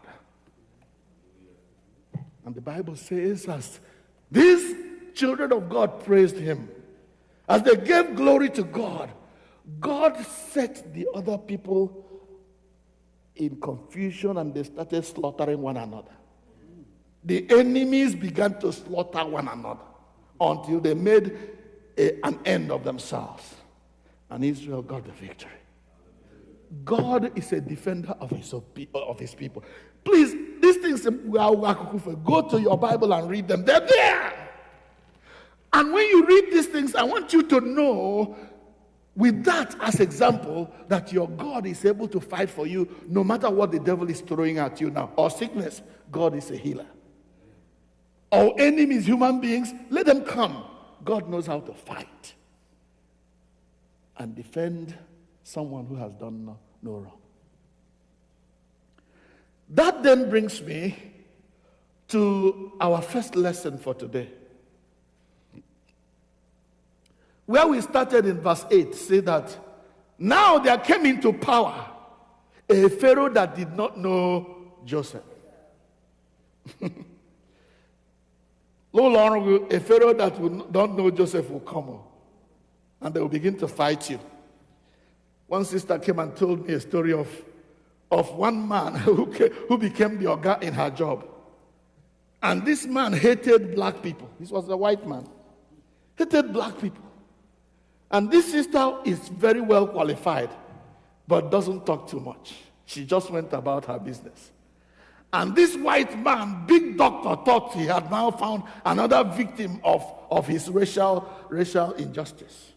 And the Bible says, as these children of God praised him, as they gave glory to God, God set the other people in confusion and they started slaughtering one another. The enemies began to slaughter one another until they made an end of themselves. And Israel got the victory. God is a defender of his people. Please, these things, go to your Bible and read them. They're there. And when you read these things, I want you to know, with that as example, that your God is able to fight for you no matter what the devil is throwing at you now. Or sickness, God is a healer. Or enemies, human beings, let them come. God knows how to fight and defend someone who has done no wrong. That then brings me to our first lesson for today, where we started in verse 8, say that now there came into power a Pharaoh that did not know Joseph. No longer a Pharaoh that don't know Joseph will come, and they will begin to fight you. One sister came and told me a story of one man who became the Oga in her job. And this man hated black people. This was a white man. Hated black people. And this sister is very well qualified, but doesn't talk too much. She just went about her business. And this white man, big doctor, thought he had now found another victim of his racial injustice.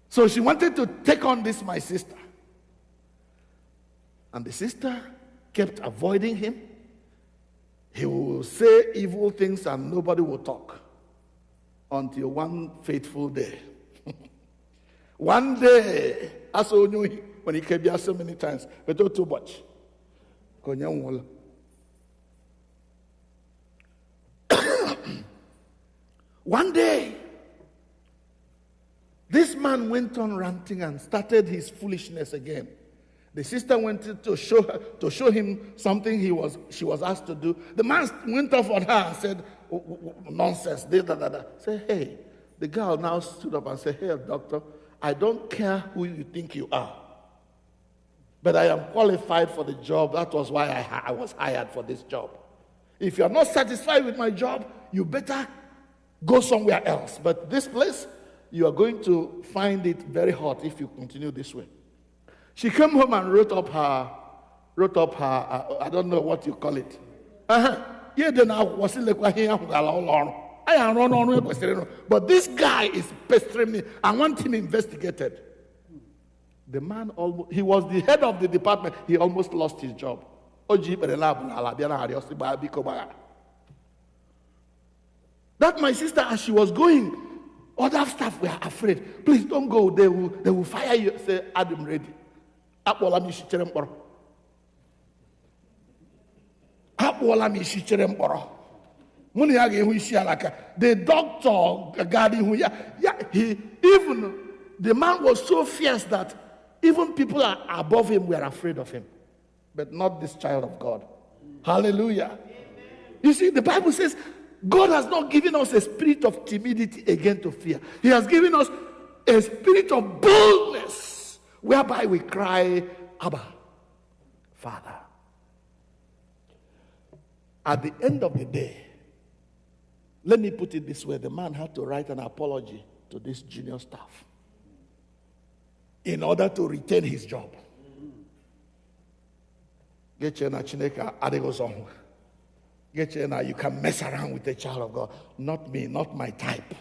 So she wanted to take on this, my sister. And the sister kept avoiding him. He will say evil things and nobody will talk. Until one fateful day. One day, I saw him when he came here so many times, but not too much. One day, this man went on ranting and started his foolishness again. The sister wanted to show him something she was asked to do. The man went off on her and said, nonsense, Say, hey, the girl now stood up and said, hey, doctor, I don't care who you think you are, but I am qualified for the job. That was why I was hired for this job. If you are not satisfied with my job, you better go somewhere else. But this place, you are going to find it very hot if you continue this way. She came home and wrote up her, I don't know what you call it. But this guy is pestering me. I want him investigated. The man he was the head of the department. He almost lost his job. That my sister, as she was going, other staff were afraid. Please don't go. They will fire you. Say, Adam ready. The doctor guarding even the man was so fierce that even people above him were afraid of him, but not this child of God. Hallelujah. Amen. You see, the Bible says God has not given us a spirit of timidity again to fear. He has given us a spirit of boldness, whereby we cry, Abba, Father. At the end of the day, let me put it this way, the man had to write an apology to this junior staff in order to retain his job. Get you can mess around with a child of God. Not me, not my type.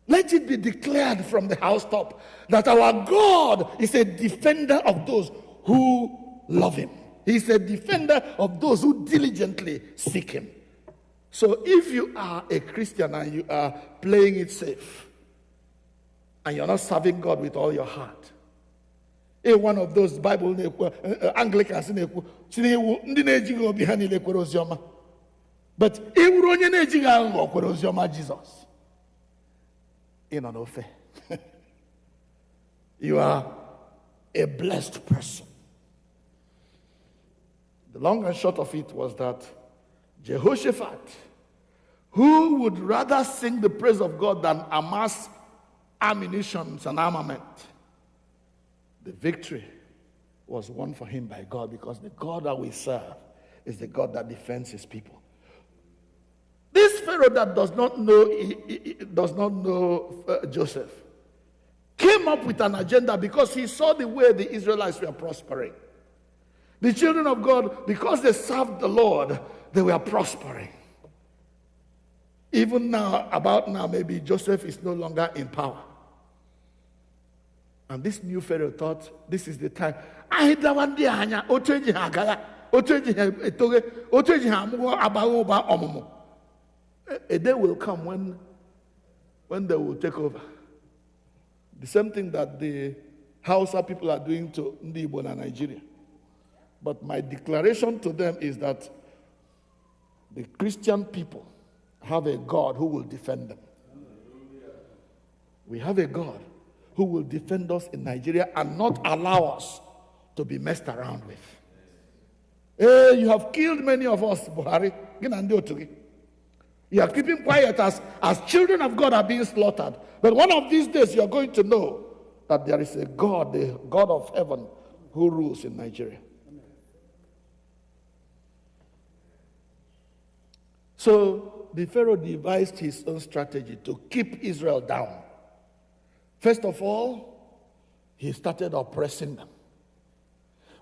Let it be declared from the housetop that our God is a defender of those who love him. He's a defender of those who diligently seek him. So if you are a Christian and you are playing it safe, and you're not serving God with all your heart, one of those Bible Anglicans, but Jesus, you are a blessed person. The long and short of it was that Jehoshaphat, who would rather sing the praise of God than amass ammunition and armament. The victory was won for him by God, because the God that we serve is the God that defends his people. This Pharaoh that does not know Joseph came up with an agenda because he saw the way the Israelites were prospering. The children of God, because they served the Lord, they were prospering. Even now, about now, maybe Joseph is no longer in power. And this new Pharaoh thought, this is the time. A day will come when they will take over. The same thing that the Hausa people are doing to Igbo and Nigeria. But my declaration to them is that the Christian people have a God who will defend them. We have a God who will defend us in Nigeria and not allow us to be messed around with. Hey, you have killed many of us, Buhari. You are keeping quiet as children of God are being slaughtered. But one of these days you are going to know that there is a God, the God of heaven, who rules in Nigeria. So the Pharaoh devised his own strategy to keep Israel down. First of all, he started oppressing them.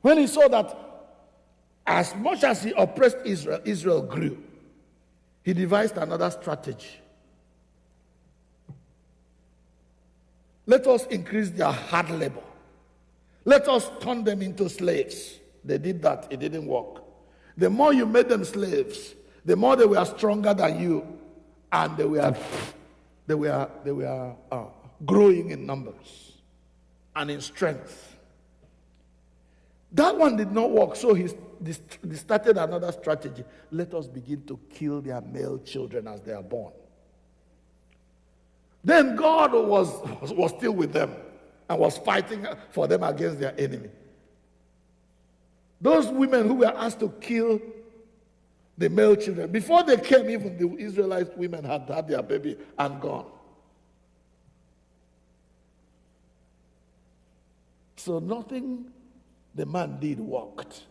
When he saw that as much as he oppressed Israel, Israel grew, he devised another strategy. Let us increase their hard labor. Let us turn them into slaves. They did that. It didn't work. The more you made them slaves, the more they were stronger than you, and they were growing in numbers and in strength. That one did not work, so he started another strategy. Let us begin to kill their male children as they are born. Then God was still with them and was fighting for them against their enemy. Those women who were asked to kill the male children, before they came, even the Israelite women had had their baby and gone. So nothing the man did worked.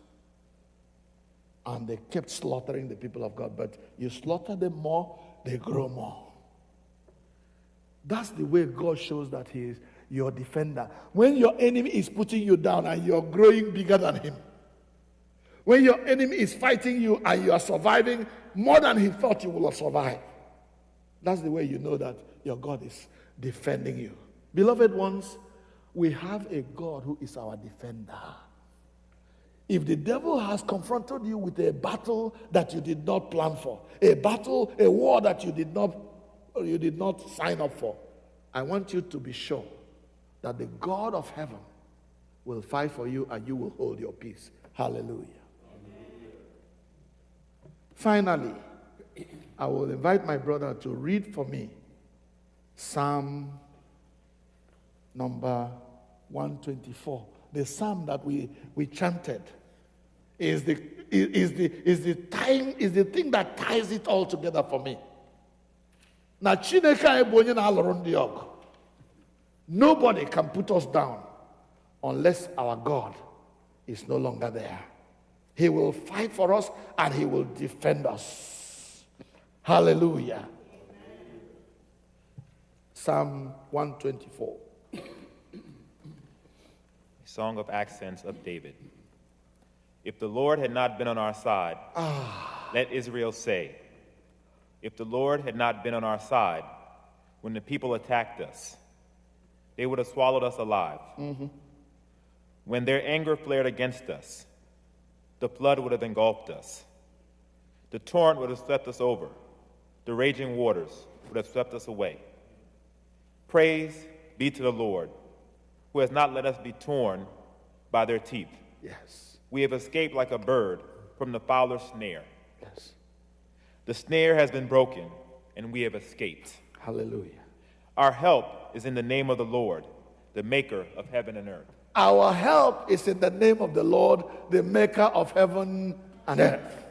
And they kept slaughtering the people of God. But you slaughter them more, they grow more. That's the way God shows that he is your defender. When your enemy is putting you down and you're growing bigger than him. When your enemy is fighting you and you are surviving more than he thought you will survive. That's the way you know that your God is defending you. Beloved ones, we have a God who is our defender. If the devil has confronted you with a battle that you did not plan for, a war that you did not sign up for, I want you to be sure that the God of heaven will fight for you and you will hold your peace. Hallelujah. Finally, I will invite my brother to read for me Psalm number 124. The psalm that we chanted is the thing that ties it all together for me. Nobody can put us down unless our God is no longer there. He will fight for us and he will defend us. Hallelujah. Psalm 124. Song of Accents of David. If the Lord had not been on our side, let Israel say. If the Lord had not been on our side when the people attacked us, they would have swallowed us alive. Mm-hmm. When their anger flared against us, the flood would have engulfed us. The torrent would have swept us over. The raging waters would have swept us away. Praise be to the Lord, who has not let us be torn by their teeth. Yes. We have escaped like a bird from the fowler's snare. Yes. The snare has been broken, and we have escaped. Hallelujah. Our help is in the name of the Lord, the maker of heaven and earth. Our help is in the name of the Lord, the maker of heaven and earth.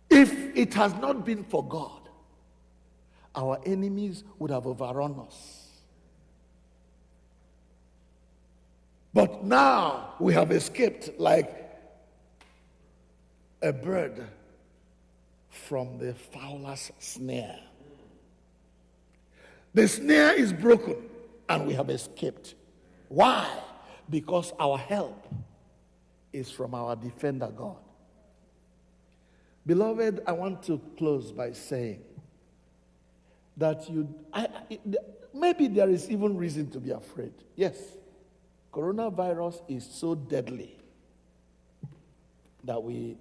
If it has not been for God, our enemies would have overrun us. But now we have escaped like a bird from the fowler's snare. The snare is broken and we have escaped. Why? Because our help is from our defender God. Beloved, I want to close by saying that maybe there is even reason to be afraid. Yes, coronavirus is so deadly that we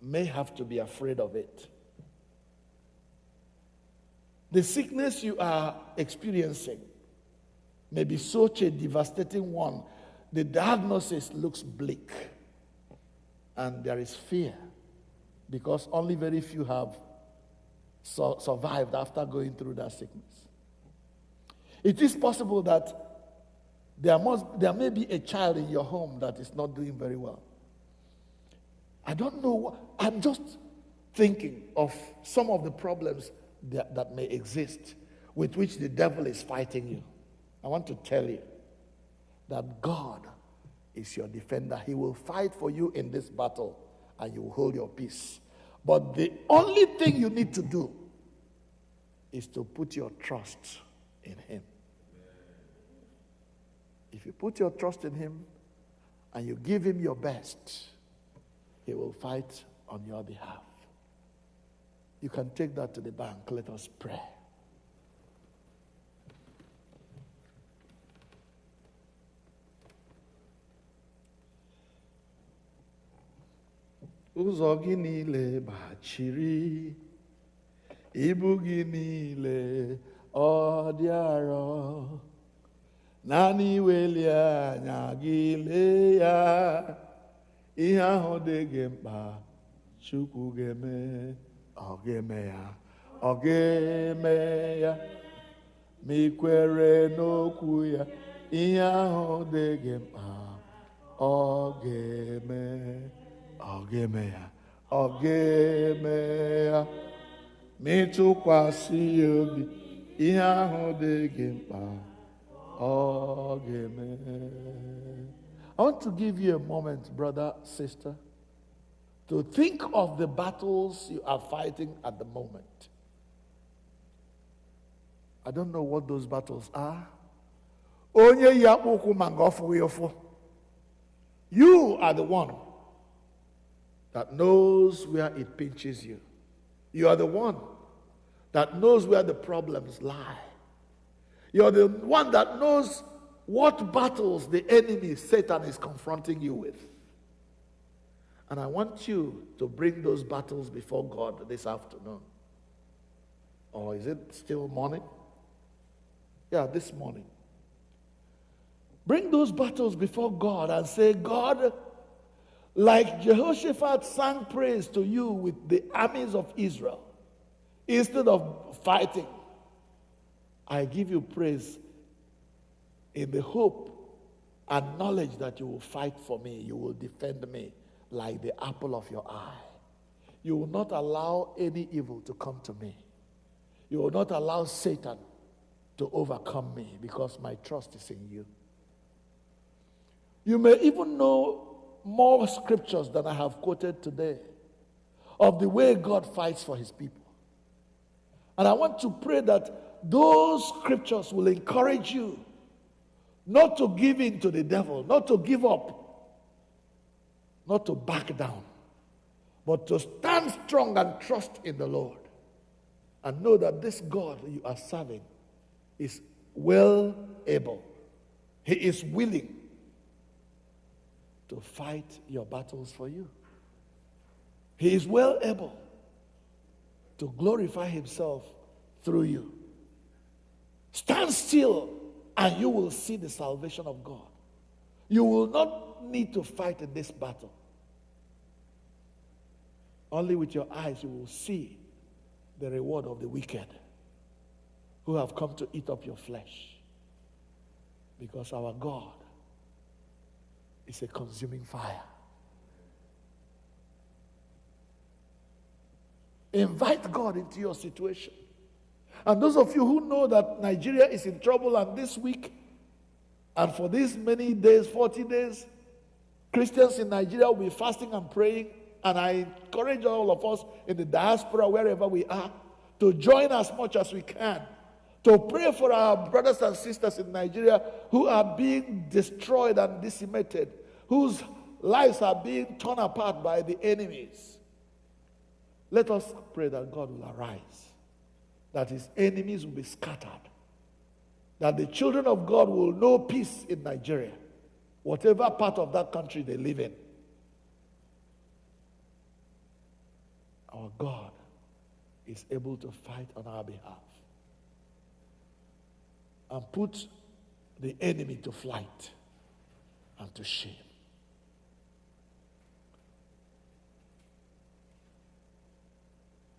may have to be afraid of it. The sickness you are experiencing may be such a devastating one. The diagnosis looks bleak, and there is fear because only very few have survived after going through that sickness. It is possible that there may be a child in your home that is not doing very well. I don't know. I'm just thinking of some of the problems that may exist with which the devil is fighting you. I want to tell you that God is your defender. He will fight for you in this battle and you will hold your peace. But the only thing you need to do is to put your trust in him. If you put your trust in him and you give him your best, he will fight on your behalf. You can take that to the bank. Let us pray. Ụzọ gị niile gbachiri, ibu gị niile ọ dị arọ, naanị weli anya gị lee ya, ihe ahụ dị gị mkpa Chukwu ga-eme, ọ ga-eme ya, ọ ga-eme ya, ma ị kwere n'okwu ya, ihe ahụ dị gị mkpa ọ ga-eme. Ọ ga-eme ya, ọ ga-eme ya, ma ị tụkwasị ya obi, ihe ahụ dị gị mkpa, ọ ga-eme. I want to give you a moment, brother, sister, to think of the battles you are fighting at the moment. I don't know what those battles are. Onye ya ukwu mangofu yofo. You are the one that knows where it pinches you. You are the one that knows where the problems lie. You're the one that knows what battles the enemy, Satan, is confronting you with. And I want you to bring those battles before God this afternoon. Or is it still morning? Yeah, this morning. Bring those battles before God and say, God, like Jehoshaphat sang praise to you with the armies of Israel, instead of fighting, I give you praise in the hope and knowledge that you will fight for me, you will defend me like the apple of your eye. You will not allow any evil to come to me. You will not allow Satan to overcome me because my trust is in you. You may even know more scriptures than I have quoted today of the way God fights for his people. And I want to pray that those scriptures will encourage you not to give in to the devil, not to give up, not to back down, but to stand strong and trust in the Lord and know that this God you are serving is well able. He is willing to fight your battles for you. He is well able to glorify himself through you. Stand still and you will see the salvation of God. You will not need to fight in this battle. Only with your eyes you will see the reward of the wicked who have come to eat up your flesh. Because our God is a consuming fire. Invite God into your situation And those of you who know that Nigeria is in trouble, and this week, and for these many days, 40 days, Christians in Nigeria will be fasting and praying. And I encourage all of us in the diaspora, wherever we are, to join as much as we can to pray for our brothers and sisters in Nigeria who are being destroyed and decimated, whose lives are being torn apart by the enemies. Let us pray that God will arise, that his enemies will be scattered, that the children of God will know peace in Nigeria, whatever part of that country they live in. Our God is able to fight on our behalf and put the enemy to flight and to shame.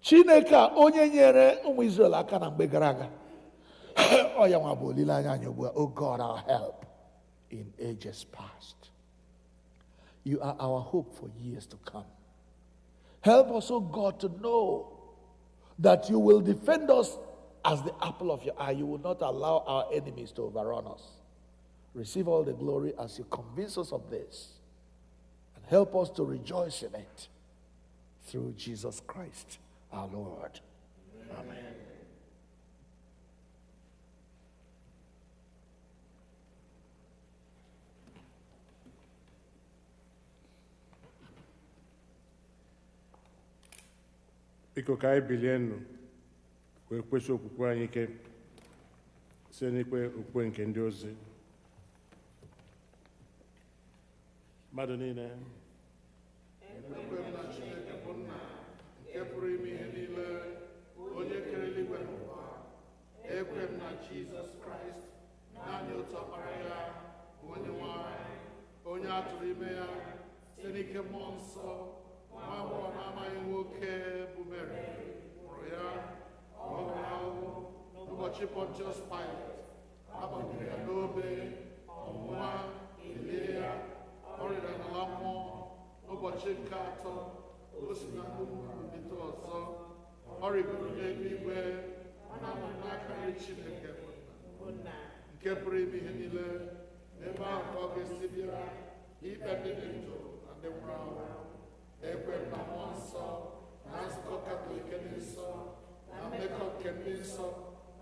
Chineke onye nyere ụmụ Israel aka na mgbe gara aga. Ọ ya nwa bụ olileanya anyị ugbu a. Oh God, our help in ages past. You are our hope for years to come. Help us, oh God, to know that you will defend us as the apple of your eye. You will not allow our enemies to overrun us. Receive all the glory as you convince us of this. And help us to rejoice in it. Through Jesus Christ, our Lord. Amen. Biko ka anyị bilie nụ wee kwesị okwukwe anyị ike site n'ikpe okwukwe nke ndị ozi. Mmadụ niile Ekpere na Chineke bụ Nna nke pụrụ ime ihe niile, onye kere eluigwe na ụwa. Ekpere na Jizọs Kraịst, naanị otu ọkpara ya, bụ Onye-nwe anyị, onye a tụrụ ime ya site n'ike Mmụọ Nsọ, nwa agbọghọ na-amaghị nwoke bụ Meri, mụrụ ya. Ọ hụrụ ahụhụ n'ụbọchị Pontius Pilate, a gbagburu ya n'obe, ọnwụnwa, elie ya, ọ rịara n'ala mmụọ. Ụbọchị nke atọ, o si na ndị nwụrụ bilite ọzọ. Ọ rịgoro n'eluigwe, ọ na-anọ n'aka nri Chineke bụ Nna, nke pụrụ ime ihe niile. N'ebe ahụ ka ọ ga-esi bịa ikpe ndị dị ndụ na ndị nwụrụ anwụ. Ekpere na Mmụọ Nsọ, na nzukọ Katọlik dị nsọ, na mmekọ nke ndị nsọ,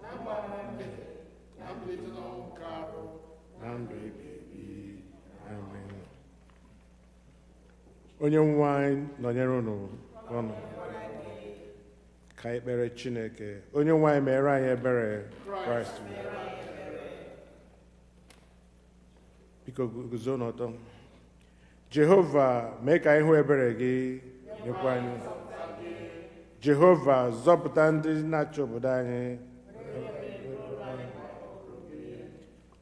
na mgbaghara mmehie, na mbilite n'ọnwụ nke arụ, na ndụ ebighị ebi. Amen. Onye-nwe anyị nọnyere unu ọnụ. Ka anyị kpere Chineke. Onye-nwe anyị mere anyị ebere. Kraịst. Biko guzo n'ọtọ. Jehova, mee ka anyị hụ ebere gị, nyekwa anyị. Jehova, zọpụta ndị na-achị obodo anyị.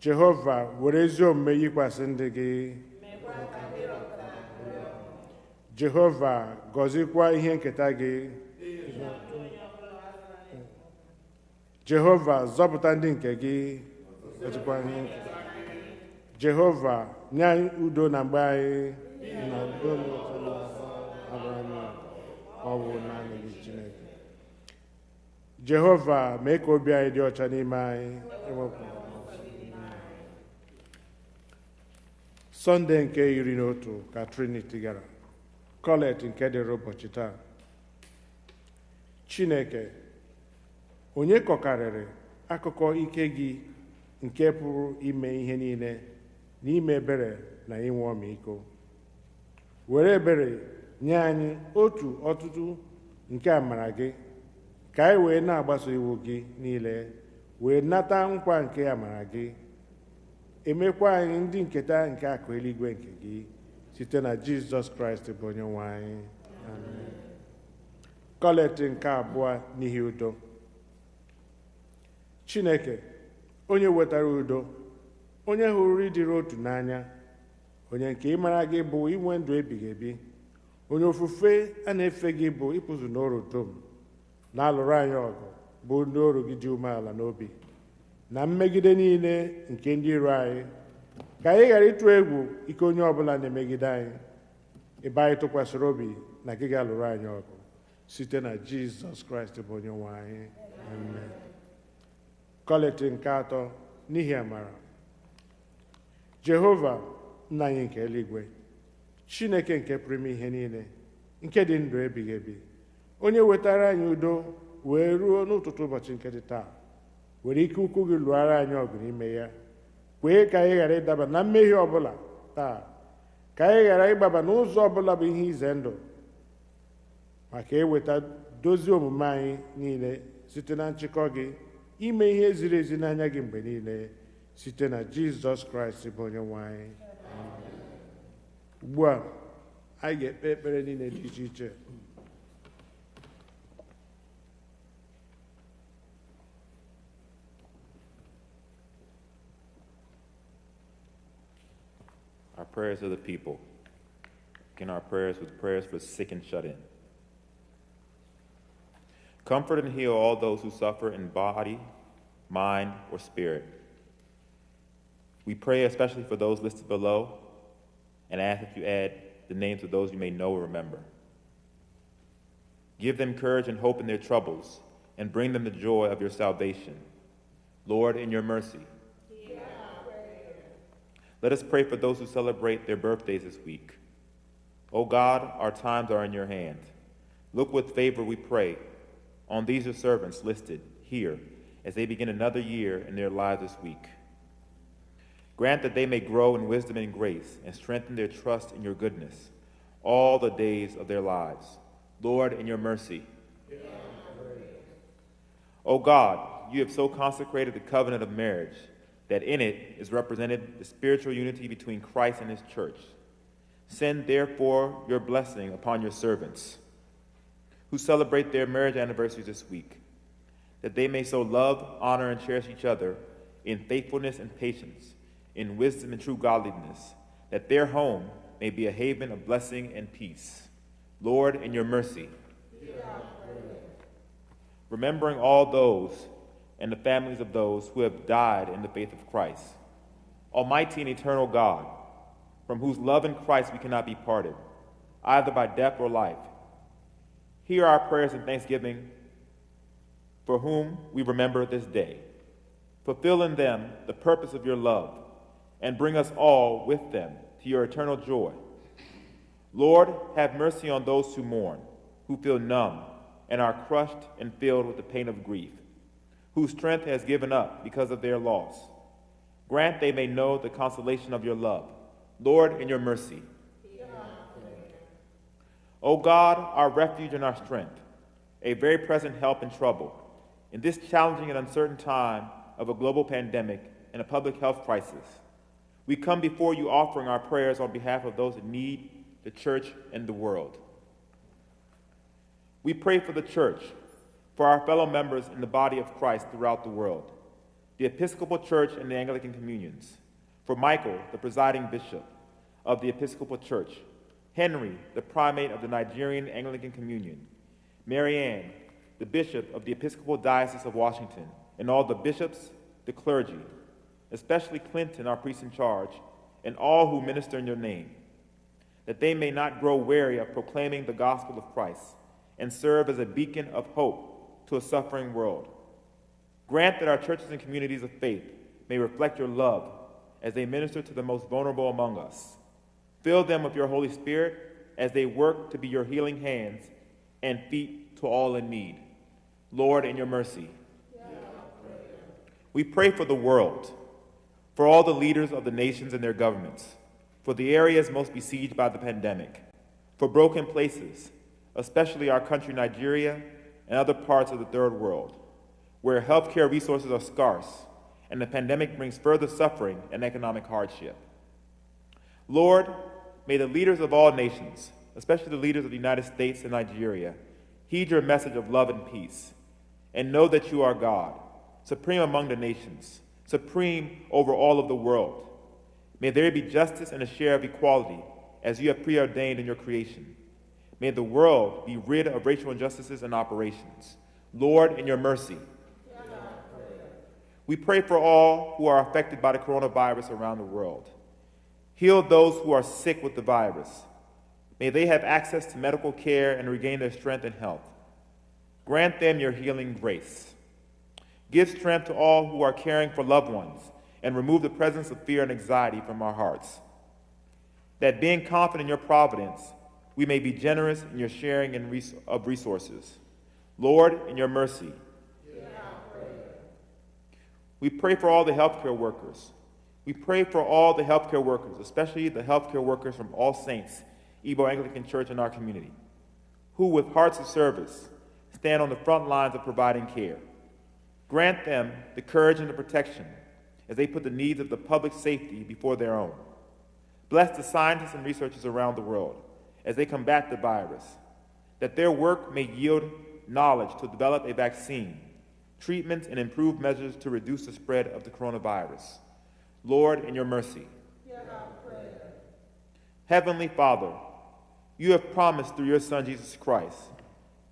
Jehova, were ezi omume yikwasị ndị gị. Jehova, gọzikwa ihe nketa gị. Jehova, zọpụta ndị nke gị. Gọzikwa ihe nketa. Jehova, nye anyị udo na mgbe anyị na udo ọ bụ naanị gị Chineke. Jehova, mee ka obi anyị dị ọcha n'ime anyị. Sọnde nke 11 ka Trinity gara. Kọlet nke dịrị ụbọchị taa. Chineke, onye kọkarịrị akụkọ ike gị nke pụrụ ime ihe niile n'ime ebere na inwe ọmịiko. Were ebere nye anyị otu ọtụtụ nke amara gị, ka anyị wee na-agbaso iwu gị niile, wee nata nkwa nke amara gị. Emekwa anyị ndị nketa nke akụ eluigwe nke gị, site na Jizọs Kraịst bụ Onye-nwe anyị. Amen. Kọlet nke abụọ n'ihi udo. Chineke, onye wetara udo, onye hụrụ ịdịrị otu n'anya, onye nke ịmara gị bụ inwe ndụ ebighị ebi, onye ofufe a na-efe gị bụ ịpụzụ n'oru dum, na-alụrụ anyị ọgụ bụ ndị oru gị dị umeala n'obi, na mmegide niile nke ndị iro anyị, ka anyị ghara ịtụ egwu ike onye ọbụla na-emegide anyị, ebe anyị tụkwasịrị obi na gị ga-alụrụ anyị ọgụ, site na Jizọs Kraịst bụ Onye-nwe anyị. Amen. kọleti nke atọ n'ihi amara. Jehova nna anyị nke eluigwe, Chineke nke pụrụ ime ihe niile, nke dị ndụ ebighị ebi, onye wetara anyị udo wee ruo n'ụtụtụ ụbọchị nke dị taa, were ike ukwu gị lụọra anyị ọgụ n'ime ya. Kwee ka anyị ghara ịdaba na mmehie ọbụla taa, ka anyị ghara ịgbaba n'ụzọ ọbụla bụ ihe ize ndụ, maka eweta dozie omume anyị niile site na nchịkọ gị, ime ihe ziri ezi n'anya gị mgbe niile, site na Jizọs Kraịst bụ Onye-nwe anyị. Ugbu a anyị ga-ekpe ekpere niile dị iche iche. Our prayers of the people. Begin our prayers with prayers for sick and shut in. Comfort and heal all those who suffer in body, mind, or spirit. We pray especially for those listed below and ask that you add the names of those you may know or remember. Give them courage and hope in their troubles and bring them the joy of your salvation. Lord, in your mercy. Let us pray for those who celebrate their birthdays this week. O God, our times are in your hand. Look with favor, we pray, on these your servants listed here as they begin another year in their lives this week. Grant that they may grow in wisdom and grace and strengthen their trust in your goodness all the days of their lives. Lord, in your mercy. O God, you have so consecrated the covenant of marriage that in it is represented the spiritual unity between Christ and his church. Send, therefore, your blessing upon your servants who celebrate their marriage anniversaries this week, that they may so love, honor, and cherish each other in faithfulness and patience, in wisdom and true godliness, that their home may be a haven of blessing and peace. Lord, in your mercy. Remembering all those and the families of those who have died in the faith of Christ. Almighty and eternal God, from whose love in Christ we cannot be parted, either by death or life, hear our prayers and thanksgiving for whom we remember this day. Fulfill in them the purpose of your love, and bring us all with them to your eternal joy. Lord, have mercy on those who mourn, who feel numb and are crushed and filled with the pain of grief, whose strength has given up because of their loss. Grant they may know the consolation of your love. Lord, in your mercy. O God, our refuge and our strength, a very present help in trouble, in this challenging and uncertain time of a global pandemic and a public health crisis, we come before you offering our prayers on behalf of those in need, the church, and the world. We pray for the church, for our fellow members in the body of Christ throughout the world, the Episcopal Church and the Anglican communions, for Michael, the presiding bishop of the Episcopal Church, Henry, the primate of the Nigerian Anglican Communion, Marianne, the bishop of the Episcopal Diocese of Washington, and all the bishops, the clergy, especially Clinton, our priest in charge, and all who minister in your name, that they may not grow weary of proclaiming the gospel of Christ and serve as a beacon of hope to a suffering world. Grant that our churches and communities of faith may reflect your love as they minister to the most vulnerable among us. Fill them with your Holy Spirit as they work to be your healing hands and feet to all in need. Lord, in your mercy. We pray for the world, for all the leaders of the nations and their governments, for the areas most besieged by the pandemic, for broken places, especially our country Nigeria and other parts of the third world, where healthcare resources are scarce and the pandemic brings further suffering and economic hardship. Lord, may the leaders of all nations, especially the leaders of the United States and Nigeria, heed your message of love and peace, and know that you are God, supreme among the nations, supreme over all of the world. May there be justice and a share of equality as you have preordained in your creation. May the world be rid of racial injustices and operations. Lord, in your mercy. We pray for all who are affected by the coronavirus around the world. Heal those who are sick with the virus. May they have access to medical care and regain their strength and health. Grant them your healing grace. Give strength to all who are caring for loved ones, and remove the presence of fear and anxiety from our hearts. That being confident in your providence, we may be generous in your sharing of resources. Lord, in your mercy, we pray for all the healthcare workers. We pray for all the healthcare workers, especially the healthcare workers from All Saints, Igbo Anglican Church in our community, who with hearts of service stand on the front lines of providing care. Grant them the courage and the protection as they put the needs of the public safety before their own. Bless the scientists and researchers around the world as they combat the virus, that their work may yield knowledge to develop a vaccine, treatments, and improved measures to reduce the spread of the coronavirus. Lord, in your mercy. Heavenly Father, you have promised through your Son, Jesus Christ,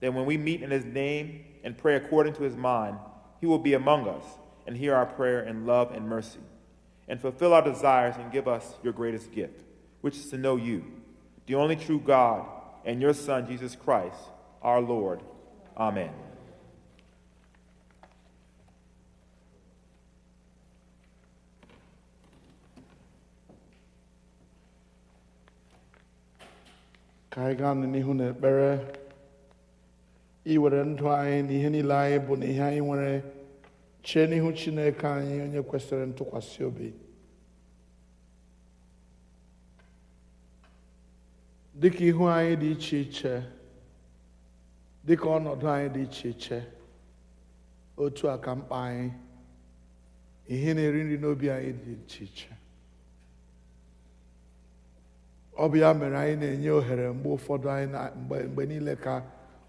that when we meet in his name and pray according to his mind, he will be among us and hear our prayer in love and mercy, and fulfill our desires and give us your greatest gift, which is to know you, the only true God, and your Son, Jesus Christ, our Lord. Amen. Ka anyị gaa n'ihu n'ekpere iwere ndụ anyị na ihe niile anyị bụ na ihe anyị nwere chee n'ihu Chineke anyị onye kwesịrị ntụkwasị obi. Dịka ihu anyị dị iche iche, dịka ọnọdụ anyị dị iche iche, otu a ka mkpa anyị, ihe na-eri nri n'obi anyị dị iche iche. Ọ bụ ya mere anyị na-enye ohere mgbe ụfọdụ anyị mgbe niile ka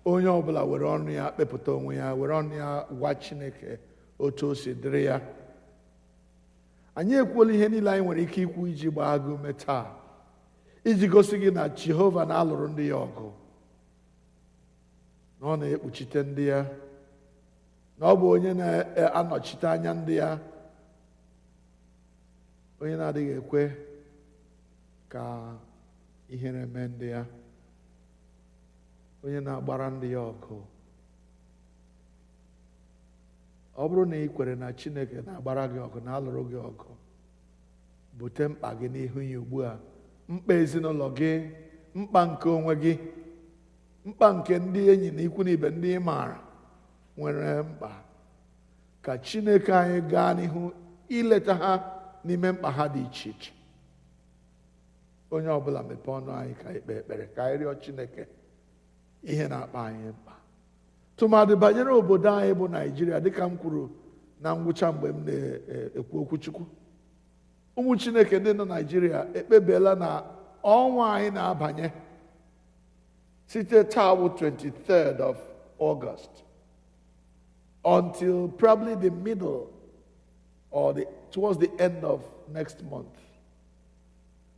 onye ọbụla were ọnụ ya kpepụta onwe ya, were ọnụ ya gwa Chineke otu o si dịrị ya. Anyị ekwuola ihe niile anyị nwere ike ikwu iji gbaa gị ume taa, iji gosi gị na Jehova na-alụrụ ndị ya ọgụ, na ọ na-ekpuchite ndị ya, na ọ bụ onye na-anọchite anya ndị ya, onye na-adịghị ekwe ka ihere mee ndị ya, onye na-agbara ndị ya ọgụ. Ọ bụrụ na ị kwere na Chineke na-agbara gị ọgụ, na-alụrụ gị ọgụ, bute mkpa gị n'ihu ya ugbu a, mkpa ezinụlọ gị, mkpa nke onwe gị, mkpa nke ndị enyi na ikwu na ibe ndị ị maara nwere mkpa, ka Chineke anyị gaa n'ihu ileta ha n'ime mkpa ha dị iche iche. Onye ọbụla mepee ọnụ anyị ka anyị kpee ekpere, ka anyị rịọ Chineke ihe na-akpa anyị mkpa, tụmadị banyere obodo anyị bụ Naịjirịa. Dịka m kwuru na ngwụcha mgbe m na-ekwu okwu Chukwu, ụmụ Chineke ndị nọ Naịjirịa ekpebiela na ọnwa anyị na-abanye site taa bụ 23rd of August until probably the middle or towards the end of next month,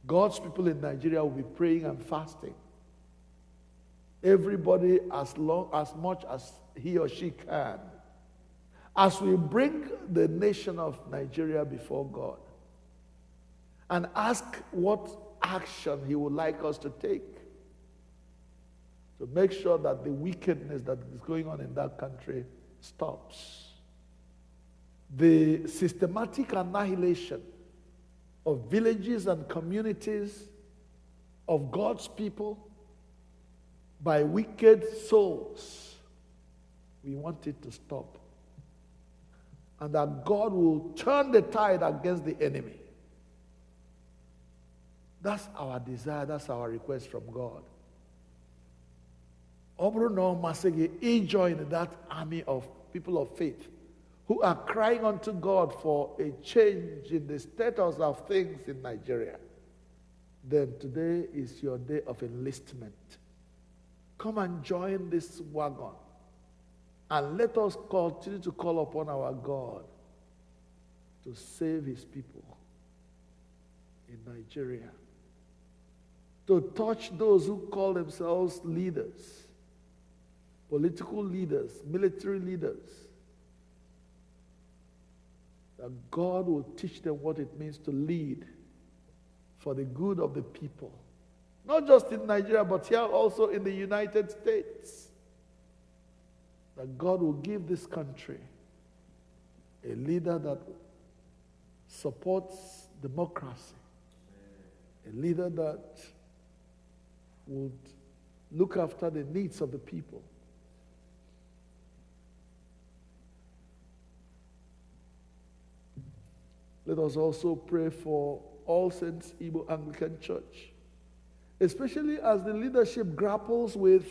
God's people in Nigeria will be praying and fasting. Everybody as much as he or she can, as we bring the nation of Nigeria before God and ask what action he would like us to take to make sure that the wickedness that is going on in that country stops. The systematic annihilation of villages and communities of God's people by wicked souls, we want it to stop. And that God will turn the tide against the enemy. That's our desire, that's our request from God. Join that army of people of faith who are crying unto God for a change in the status of things in Nigeria. Then today is your day of enlistment. Come and join this wagon, and let us continue to call upon our God to save his people in Nigeria, to touch those who call themselves leaders, political leaders, military leaders, that God will teach them what it means to lead for the good of the people. Not just in Nigeria, but here also in the United States. That God will give this country a leader that supports democracy, a leader that would look after the needs of the people. Let us also pray for All Saints Igbo Anglican Church, especially as the leadership grapples with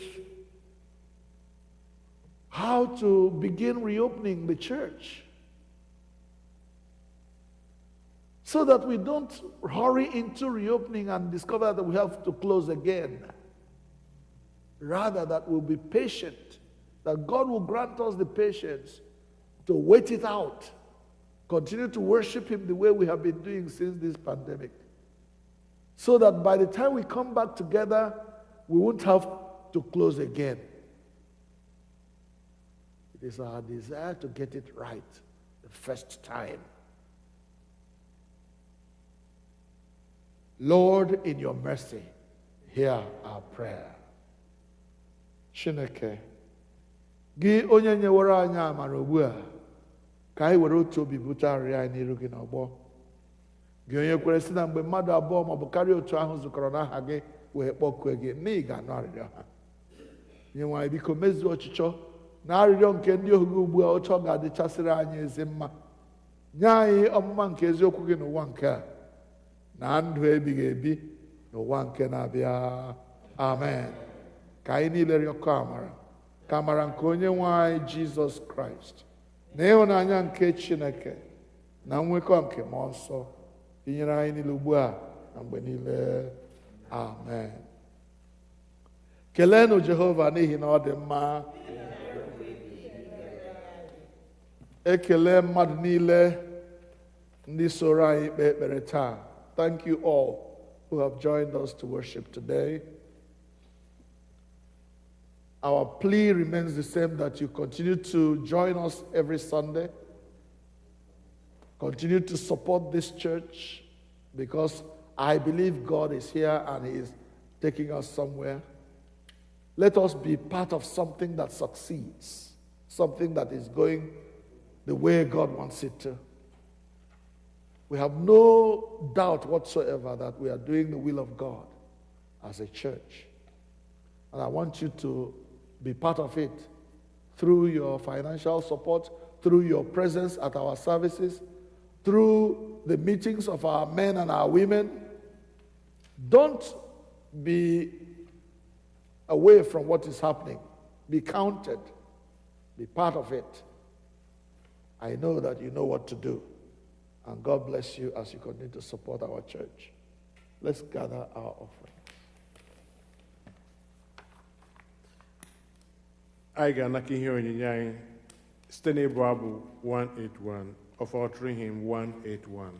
how to begin reopening the church, so that we don't hurry into reopening and discover that we have to close again. Rather, that we'll be patient, that God will grant us the patience to wait it out, continue to worship Him the way we have been doing since this pandemic, so that by the time we come back together, we won't have to close again. It is our desire to get it right the first time. Lord, in your mercy, hear our prayer. Chineke, gị onye nyewere anyị amara ugbu a, ka anyị were otu obi bute arịrịọ anyị n'iru gị n'ọgbọ. Gị onye kwere si na mgbe mmadụ abụọ maọbụ karịa otu ahụ zukọrọ n'aha gị wee kpọkue gị, na ị ga-anụ arịrịọ ha. Onye-nwe anyị, biko mezuo ọchịchọ na arịrịọ nke ndị ohu gị ugbu a, otu ọ ga-adịchasịrị anyị ezi mma. Nye anyị ọmụma nke eziokwu gị n'ụwa nke a, na ndụ ebighị ebi n'ụwa nke na-abịa. Amen. Ka anyị niile rịọkọ amara, ka amara nke Onye-nwe anyị Jizọs Kraịst, na ịhụnanya nke Chineke, na nwekọ nke mmụọ nsọ tinyere anyị niile ugbu a na mgbe niile. Amen. Keleenụ Jehova n'ihi na ọ dị mma. Ekele mmadụ niile ndị soro anyị kpee ekpere taa. Thank you all who have joined us to worship today. Our plea remains the same, that you continue to join us every Sunday. Continue to support this church, because I believe God is here and He is taking us somewhere. Let us be part of something that succeeds, something that is going the way God wants it to. We have no doubt whatsoever that we are doing the will of God as a church. And I want you to be part of it through your financial support, through your presence at our services, through the meetings of our men and our women. Don't be away from what is happening. Be counted. Be part of it. I know that you know what to do. And God bless you as you continue to support our church. Let's gather our offering. Anyị ga-anaka ihe onyinye anyị site n'ịbụ abụ 181 of Altering Hymn 181.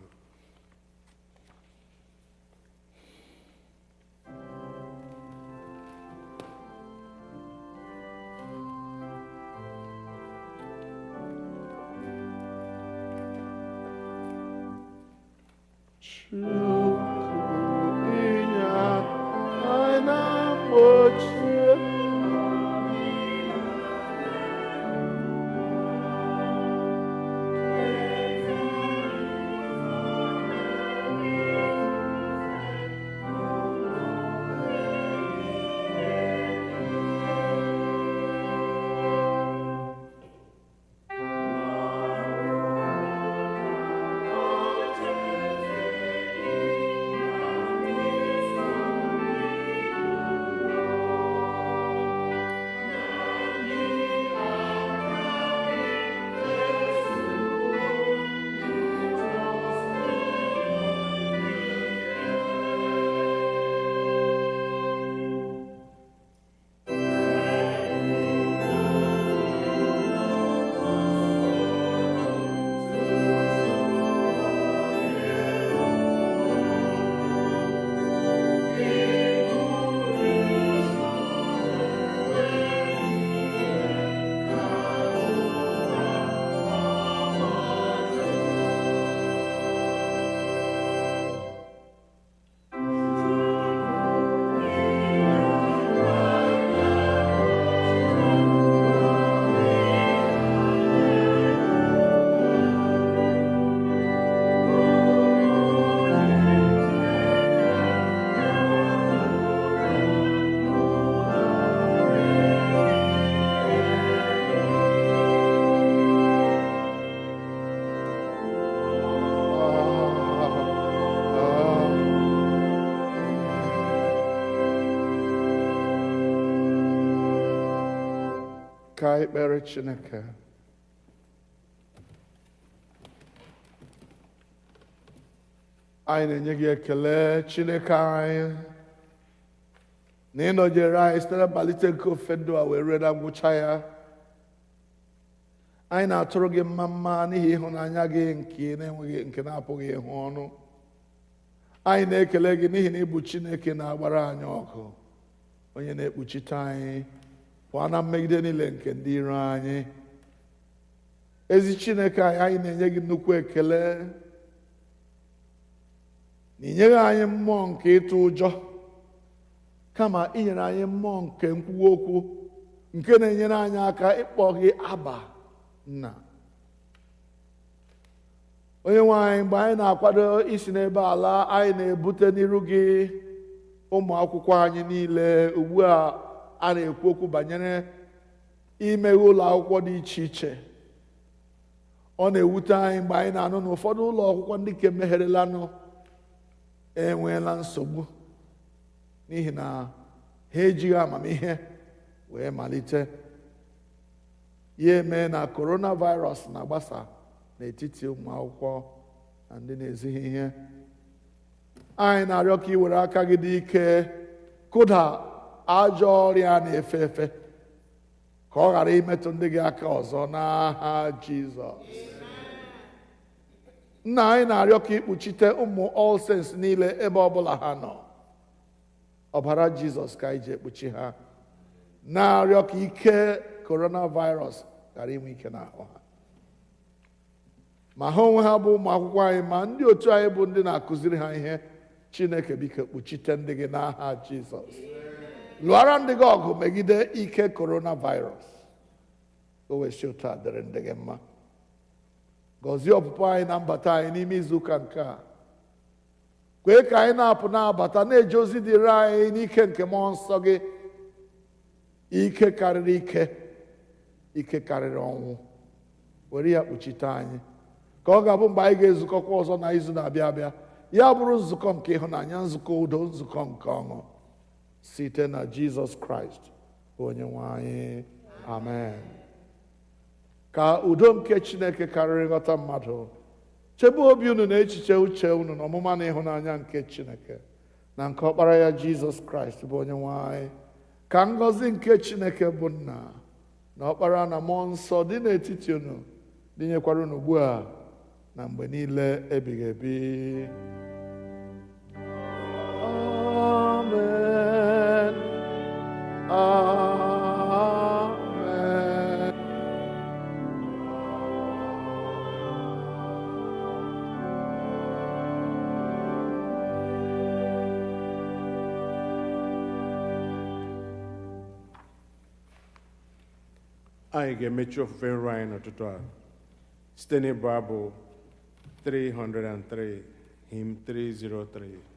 ka anyị kpere Chineke. Anyị na-enye gị ekele Chineke anyị na ịnọnyere anyị site na mmalite nke ofe ndụ a wee rue na ngwụcha ya. Anyị na-atụrụ gị mma n'ihi ịhụnanya gị nke na-apụghị ịhụ ọnụ. Anyị na-ekele gị n'ihi na ịbụ Chineke na-agbara anyị ọgụ, onye na-ekpuchite anyị pụọ na mmegide niile nke ndị iro anyị. Ezi Chineke anyị na-enye gị nnukwu ekele na inyeghị anyị mmụọ nke ịtụ ụjọ, kama inyere anyị mmụọ nke nkwuwa okwu nke na-enyere anyị aka ịkpọ gị Aba Nna. Onye-nwe anyị, mgbe anyị na-akwado isi n'ebe ala, anyị na-ebute n'iru gị ụmụ akwụkwọ anyị niile. Ugbu a na-ekwu okwu banyere imeghe ụlọ akwụkwọ dị iche iche. Ọ na-ewute anyị mgbe anyị na-anụ na ụfọdụ ụlọ akwụkwọ ndị nke megherelanụ enweela nsogbu n'ihi na ha ejighị amamihe wee malite. Ya eme na coronavirus na-agbasa n'etiti ụmụ akwụkwọ na ndị na-ezighị ihe. Anyị na-arịọ ka ị were aka gị dị ike kụda ajọ ọrịa na-efe efe, ka ọ ghara imetụ ndị gị aka ọzọ n'aha Jizọs. Nna, anyị na-arịọ ka ikpuchite ụmụ All Saints niile ebe ọbụla ha nọ. Ọbara Jizọs ka anyị ji ekpuchi ha. Na-arịọ ka ike coronavirus ghara inwe ike n'ahụ ha. Ma ha onwe ha bụ ụmụ akwụkwọ anyị, ma ndị otu anyị bụ ndị na-akụziri ha ihe. Chineke, biko kpuchite ndị gị n'aha Jizọs. Lụọra ndị gị ọgụ megide ike coronavirus. O wesi otu a dịrị ndị gị mma. Gọzie ọpụpụ anyị na mbata anyị n'ime izuụka nke a. Kwee ka anyị na-apụ na-abata na-eje ozi dịrị anyị n'ike nke mmụọ nsọ gị. Ike karịrị ike karịrị ọnwụ. Were ya kpuchite anyị, ka ọ ga-abụ mgbe anyị ga-ezukọkwa ọzọ na izu na-abịa abịa, ya bụrụ nzukọ nke ịhụnanya, nzukọ udo, nzukọ nke ọṅụ, site na Jizọs Kraịst Onye-nwe anyị. Amen. Ka udo nke Chineke karịrị nghọta mmadụ chebe obi unu na echiche uche unu na ọmụma na ịhụnanya nke Chineke na nke Ọkpara ya Jizọs Kraịst bụ Onye-nwe anyị. Ka ngọzi nke Chineke bụ Nna na Ọkpara na Mmụọ Nsọ dị n'etiti unu, dịnyekwara unu ugbu a na mgbe niile ebighị ebi. Amen. Amen. Anyị ga-emechi ofufe nru anyị n'ụtụtụ a site n'ịbụ abụ 303, hymn 303.